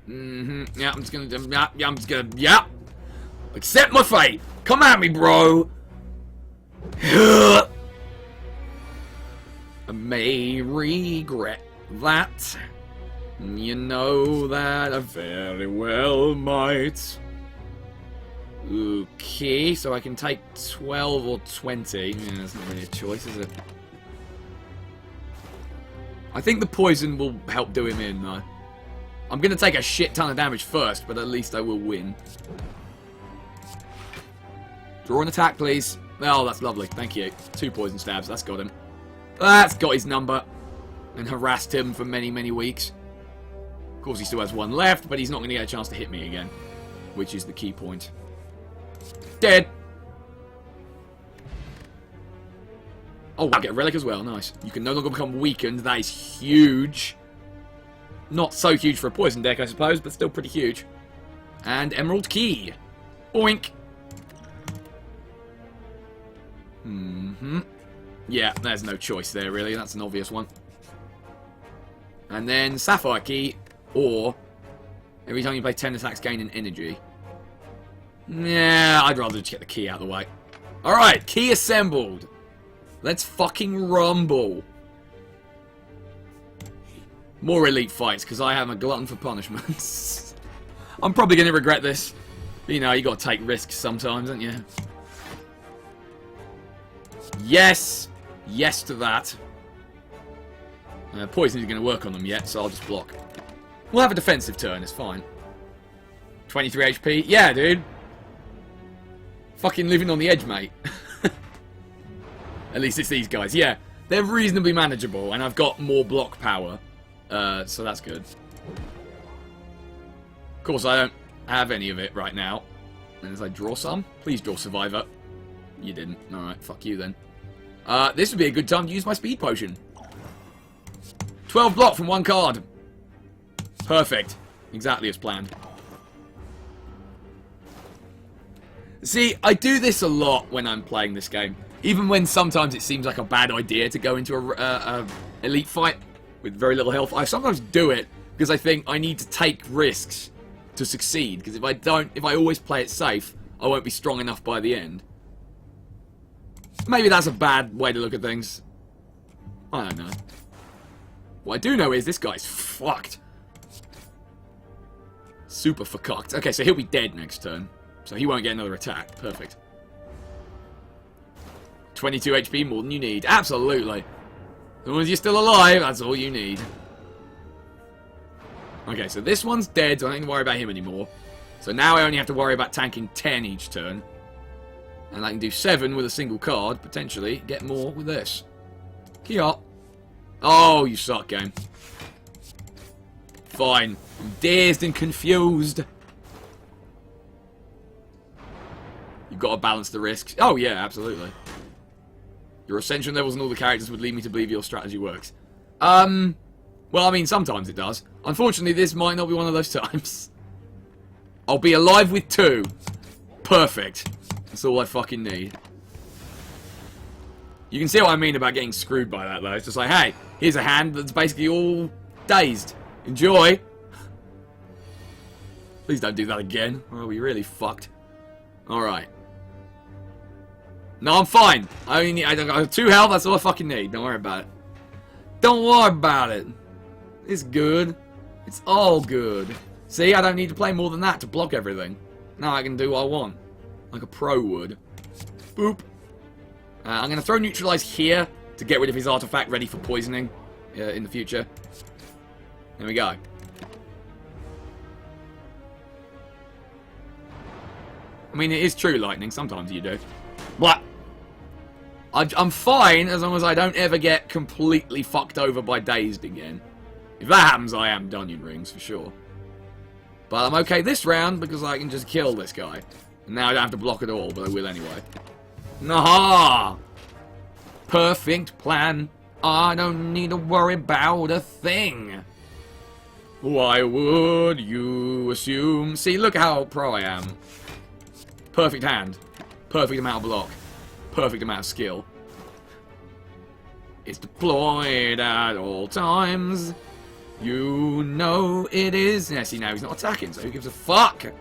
Yeah, I'm just gonna... Yeah! Accept my fate! Come at me, bro! I may regret that. You know that I very well might. Okay, so I can take 12 or 20. Yeah, that's not really a choice, is it? I think the poison will help do him in, though. I'm going to take a shit ton of damage first, but at least I will win. Draw an attack, please. Oh, that's lovely. Thank you. 2 poison stabs. That's got him. That's got his number. And harassed him for many, many weeks. Of course, he still has 1 left, but he's not going to get a chance to hit me again. Which is the key point. Dead. Oh, I get a relic as well. Nice. You can no longer become weakened. That is huge. Not so huge for a poison deck, I suppose, but still pretty huge. And Emerald Key. Boink. Yeah, there's no choice there, really. That's an obvious one. And then Sapphire Key, or every time you play 10 attacks, gain an energy. Yeah, I'd rather just get the key out of the way. Alright, key assembled. Let's fucking rumble. More elite fights, because I am a glutton for punishments. I'm probably going to regret this. But, you know, you got to take risks sometimes, don't you? Yes! Yes to that. Poison isn't going to work on them yet, so I'll just block. We'll have a defensive turn, it's fine. 23 HP? Yeah, dude. Fucking living on the edge, mate. At least it's these guys. Yeah, they're reasonably manageable, and I've got more block power. So that's good. course, I don't have any of it right now. And as I draw some, please draw Survivor. You didn't. Alright, fuck you then. This would be a good time to use my speed potion. 12 block from one card. Perfect. Exactly as planned. See, I do this a lot when I'm playing this game. Even when sometimes it seems like a bad idea to go into a elite fight with very little health. I sometimes do it because I think I need to take risks to succeed. Because if I always play it safe, I won't be strong enough by the end. Maybe that's a bad way to look at things. I don't know. What I do know is this guy's fucked. Super fucked. Okay, so he'll be dead next turn. So he won't get another attack. Perfect. 22 HP, more than you need. Absolutely. As long as you're still alive, that's all you need. Okay, so this one's dead, so I don't need to worry about him anymore. So now I only have to worry about tanking 10 each turn. And I can do 7 with a single card, potentially. Get more with this. Kia. Oh, you suck, game. Fine. I'm dazed and confused. You've got to balance the risks. Oh, yeah, absolutely. Your ascension levels and all the characters would lead me to believe your strategy works. Well, I mean, sometimes it does. Unfortunately, this might not be one of those times. I'll be alive with 2. Perfect. That's all I fucking need. You can see what I mean about getting screwed by that, though. It's just like, hey, here's a hand that's basically all dazed. Enjoy. Please don't do that again, or I'll be really fucked. Alright. No, I'm fine. I got 2 health, that's all I fucking need. Don't worry about it. Don't worry about it. It's good. It's all good. See, I don't need to play more than that to block everything. Now I can do what I want. Like a pro would. Boop. I'm going to throw Neutralize here to get rid of his artifact ready for poisoning in the future. There we go. I mean, it is true, Lightning. Sometimes you do. But I'm fine as long as I don't ever get completely fucked over by Dazed again. If that happens, I am Dunyan Rings for sure. But I'm okay this round because I can just kill this guy. And now I don't have to block at all, but I will anyway. Naha! Perfect plan. I don't need to worry about a thing. Why would you assume? See, look how pro I am. Perfect hand. Perfect amount of block. Perfect amount of skill. It's deployed at all times. You know it is. Yeah, see, now he's not attacking, so who gives a fuck?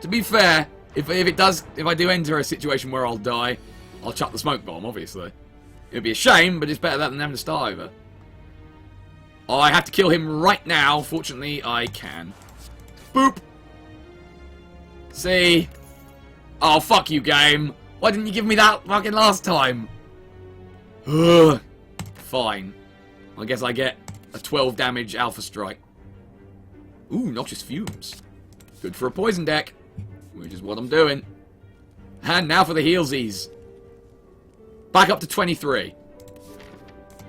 To be fair, if I do enter a situation where I'll die, I'll chuck the smoke bomb, obviously. It'd be a shame, but it's better that than having to start over. I have to kill him right now. Fortunately, I can. Boop. See? Oh, fuck you, game. Why didn't you give me that fucking last time? Ugh. Fine. I guess I get a 12 damage Alpha Strike. Ooh, Noxious Fumes. Good for a poison deck. Which is what I'm doing. And now for the healsies. Back up to 23.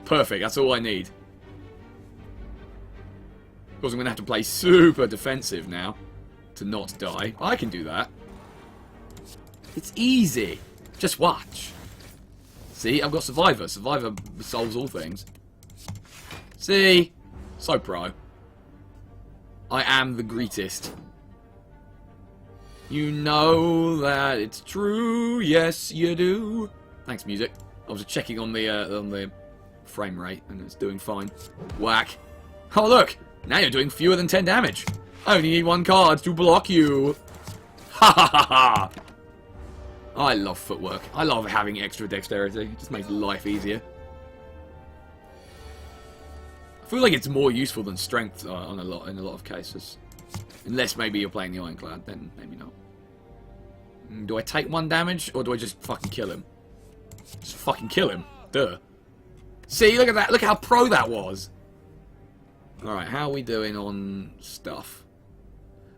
Perfect, that's all I need. Of course, I'm going to have to play super defensive now to not die. I can do that. It's easy. Just watch. See, I've got Survivor. Survivor solves all things. See? So pro. I am the greatest. You know that it's true. Yes, you do. Thanks, music. I was checking on the frame rate, and it's doing fine. Whack. Oh, look. Now you're doing fewer than 10 damage. I only need 1 card to block you. Ha ha ha ha. I love footwork. I love having extra dexterity. It just makes life easier. I feel like it's more useful than strength in a lot of cases. Unless maybe you're playing the Ironclad, then maybe not. Do I take 1 damage, or do I just fucking kill him? Just fucking kill him. Duh. See, look at that. Look how pro that was. Alright, how are we doing on stuff?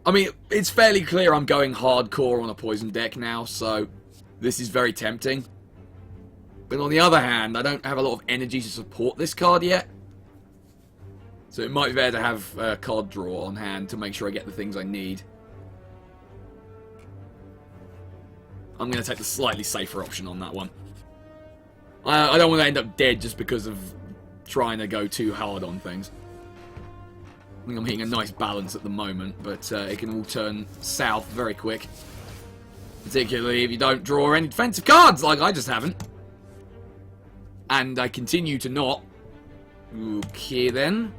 I mean, it's fairly clear I'm going hardcore on a poison deck now, so this is very tempting. But on the other hand, I don't have a lot of energy to support this card yet. So it might be better to have a card draw on hand to make sure I get the things I need. I'm going to take the slightly safer option on that one. I don't want to end up dead just because of trying to go too hard on things. I think I'm hitting a nice balance at the moment, but it can all turn south very quick. Particularly if you don't draw any defensive cards, like I just haven't. And I continue to not. Okay then.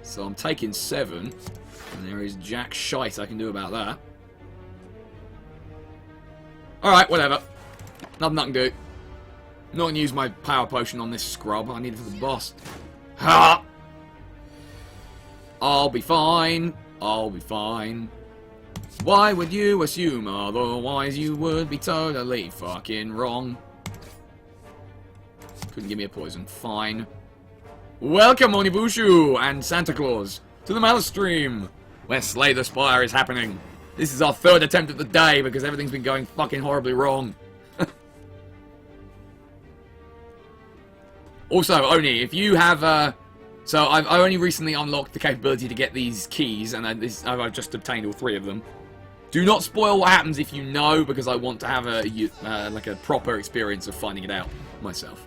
So I'm taking 7. And there is jack shite I can do about that. Alright, whatever. Nothing I can do. I'm not going to use my power potion on this scrub. I need it for the boss. Ha! I'll be fine. I'll be fine. Why would you assume otherwise? You would be totally fucking wrong. Couldn't give me a poison. Fine. Welcome, Onibushu and Santa Claus, to the Malice stream, where Slay the Spire is happening. This is our 3rd attempt at the day, because everything's been going fucking horribly wrong. Also, Oni, if you have, so I've only recently unlocked the capability to get these keys, and I've just obtained all 3 of them. Do not spoil what happens if you know, because I want to have like a proper experience of finding it out myself.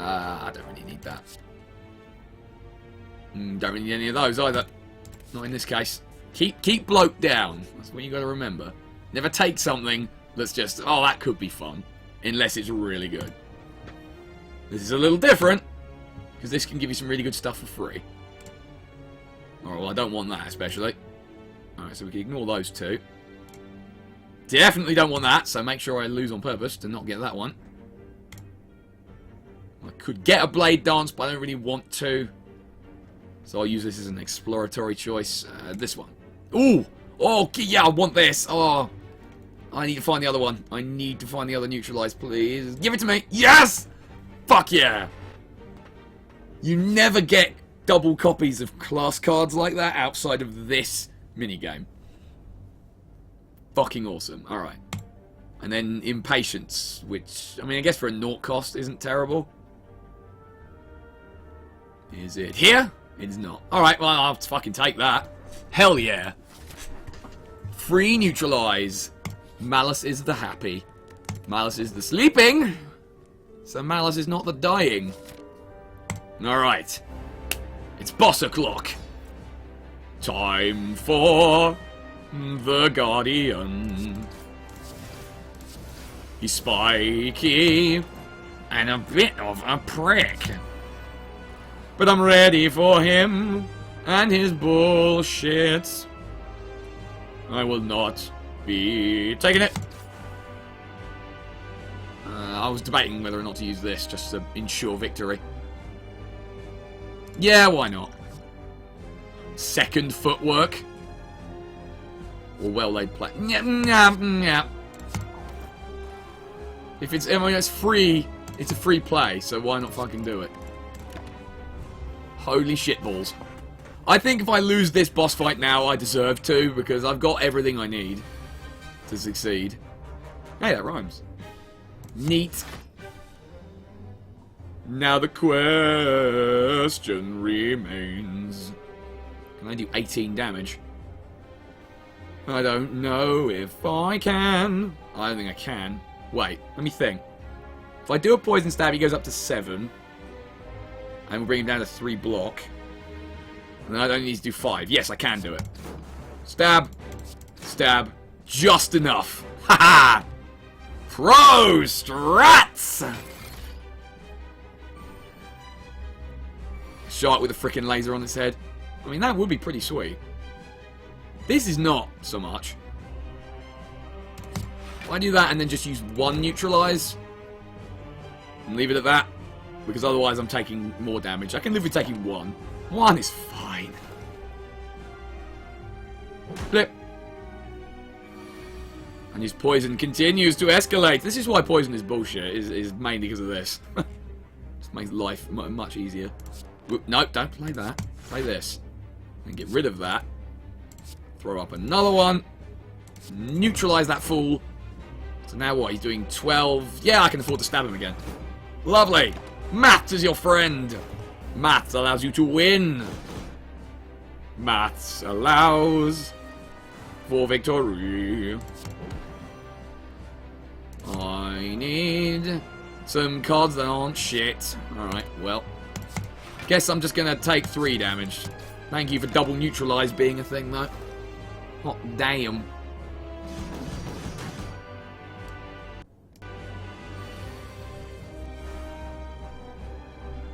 I don't really need that. Don't really need any of those either. Not in this case. Keep bloat down. That's what you got to remember. Never take something that's just, oh, that could be fun, unless it's really good. This is a little different, because this can give you some really good stuff for free. Alright, well, I don't want that, especially. Alright, so we can ignore those 2. Definitely don't want that, so make sure I lose on purpose to not get that one. I could get a Blade Dance, but I don't really want to. So I'll use this as an exploratory choice. This one. Ooh! Oh, yeah, I want this! Oh! I need to find the other one. I need to find the other neutralize, please. Give it to me! Yes! Fuck yeah! You never get double copies of class cards like that outside of this minigame. Fucking awesome. Alright. And then Impatience, which, I mean, I guess for a naught cost isn't terrible. Is it here? It's not. Alright, well, I'll fucking take that. Hell yeah. Free neutralize. Malice is the happy. Malice is the sleeping. So Malice is not the dying. Alright. It's boss o'clock. Time for the Guardian. He's spiky and a bit of a prick. But I'm ready for him and his bullshit. I will not be taking it. I was debating whether or not to use this just to ensure victory. Yeah, why not? Second footwork. Or well-laid play. Yeah. If it's, I mean, it's free. It's a free play, so why not fucking do it? Holy shitballs. I think if I lose this boss fight now, I deserve to, because I've got everything I need to succeed. Hey, that rhymes. Neat. Now the question remains. Can I do 18 damage? I don't know if I can. I don't think I can. Wait, let me think. If I do a poison stab, he goes up to 7. And we'll bring him down to 3 block. And then I don't need to do 5. Yes, I can do it. Stab. Stab. Just enough. Haha! Pro strats! Shark with a freaking laser on its head. I mean, that would be pretty sweet. This is not so much. If I do that and then just use 1 neutralize and leave it at that, because otherwise I'm taking more damage. I can live with taking 1. 1 is fine. Flip. And his poison continues to escalate. This is why poison is bullshit, is mainly because of this. Just makes life much easier. No, don't play that. Play this. And get rid of that. Throw up another one. Neutralize that fool. So now what? He's doing 12. Yeah, I can afford to stab him again. Lovely. Math is your friend. Maths allows you to win. Maths allows for victory. I need some cards that aren't shit. Alright, well. Guess I'm just gonna take 3 damage. Thank you for double neutralize being a thing, though. Hot damn.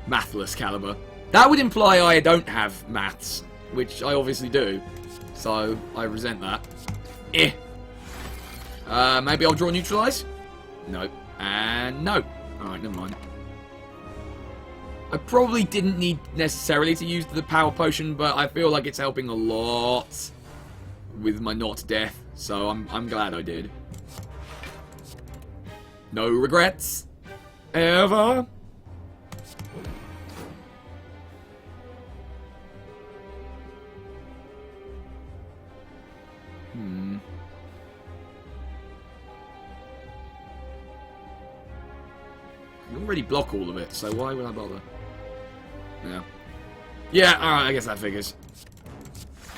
Mathless caliber. That would imply I don't have maths, which I obviously do. So, I resent that. Eh. Maybe I'll draw neutralize? No. And no. Alright, never mind. I probably didn't need necessarily to use the power potion, but I feel like it's helping a lot with my not death, so I'm glad I did. No regrets. Ever. I already block all of it, so why would I bother? Yeah. Yeah, alright, I guess that figures.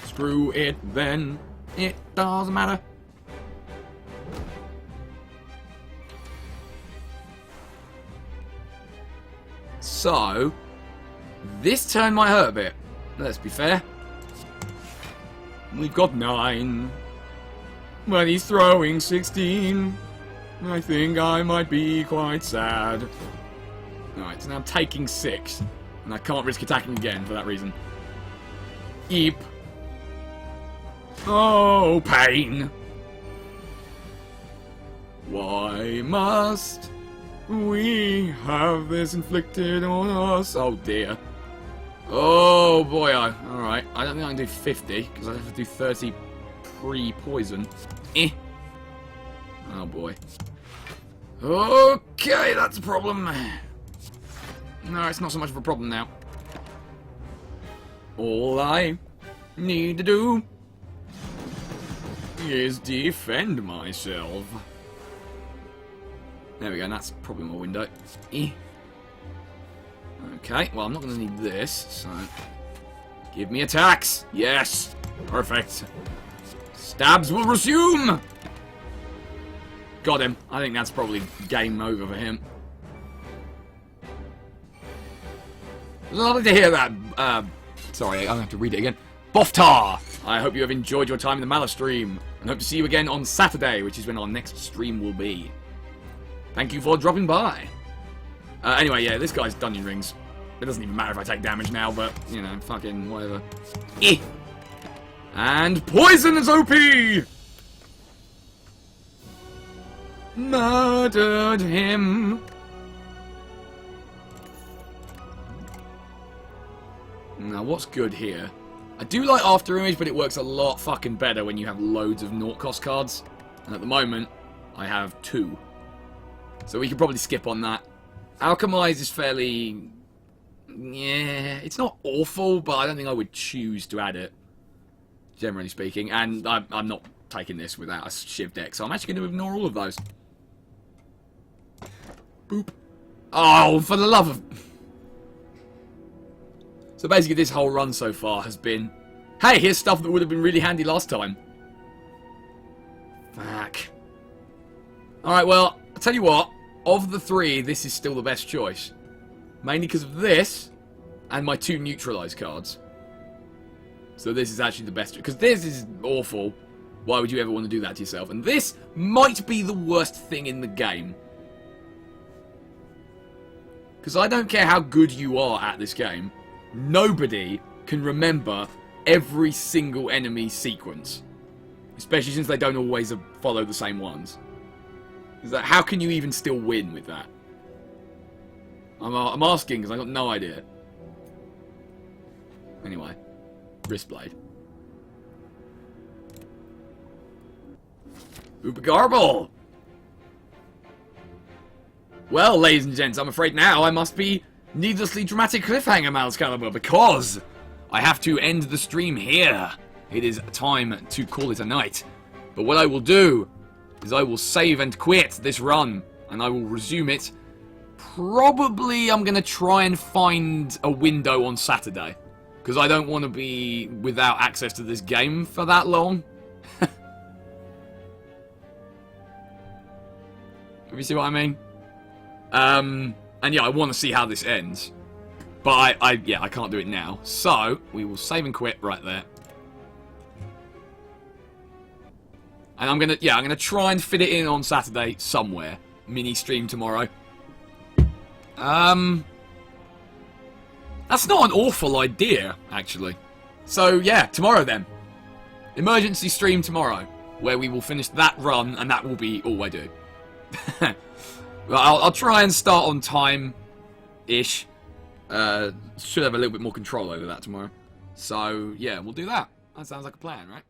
Screw it then. It doesn't matter. So, this turn might hurt a bit. Let's be fair. We've got 9. But he's throwing 16. I think I might be quite sad. Alright, so now I'm taking 6. And I can't risk attacking again for that reason. Eep. Oh, pain. Why must we have this inflicted on us? Oh, dear. Oh, boy. Alright, I don't think I can do 50, because I have to do 30 pre-poison. Eh. Oh, boy. Okay, that's a problem. No, it's not so much of a problem now. All I need to do is defend myself. There we go, and that's probably my window. Eh. Okay, well, I'm not going to need this, so... Give me attacks! Yes! Perfect. Stabs will resume! Got him. I think that's probably game over for him. Lovely to hear that. Sorry, I'm going to have to read it again. Boftar! I hope you have enjoyed your time in the Mala stream, and hope to see you again on Saturday, which is when our next stream will be. Thank you for dropping by. Anyway, yeah, this guy's Dungeon Rings. It doesn't even matter if I take damage now, but, you know, fucking whatever. Eh! And poison is OP! Murdered him. Now, what's good here? I do like After Image, but it works a lot fucking better when you have loads of naught cost cards. And at the moment, I have 2. So we could probably skip on that. Alchemize is fairly... Yeah, it's not awful, but I don't think I would choose to add it. Generally speaking. And I'm not taking this without a Shiv deck, so I'm actually going to ignore all of those. Boop. Oh, for the love of... So basically this whole run so far has been... Hey, here's stuff that would have been really handy last time. Fuck. Alright, well, I'll tell you what. Of the 3, this is still the best choice. Mainly because of this, and my 2 neutralized cards. So this is actually the best... Because this is awful. Why would you ever want to do that to yourself? And this might be the worst thing in the game. Because I don't care how good you are at this game. Nobody can remember every single enemy sequence. Especially since they don't always follow the same ones. Is that, how can you even still win with that? I'm asking because I got no idea. Anyway. Wristblade. Garble! Well, ladies and gents, I'm afraid now I must be needlessly dramatic cliffhanger, Malscalibur, because I have to end the stream here. It is time to call it a night. But what I will do is I will save and quit this run, and I will resume it Probably I'm going to try and find a window on Saturday. Because I don't want to be without access to this game for that long. You see what I mean? And yeah, I want to see how this ends. But I can't do it now. So, we will save and quit right there. And I'm gonna try and fit it in on Saturday somewhere. Mini stream tomorrow. That's not an awful idea, actually. So yeah, tomorrow then. Emergency stream tomorrow, where we will finish that run, and that will be all I do. Well, I'll try and start on time-ish. Should have a little bit more control over that tomorrow. So yeah, we'll do that. That sounds like a plan, right?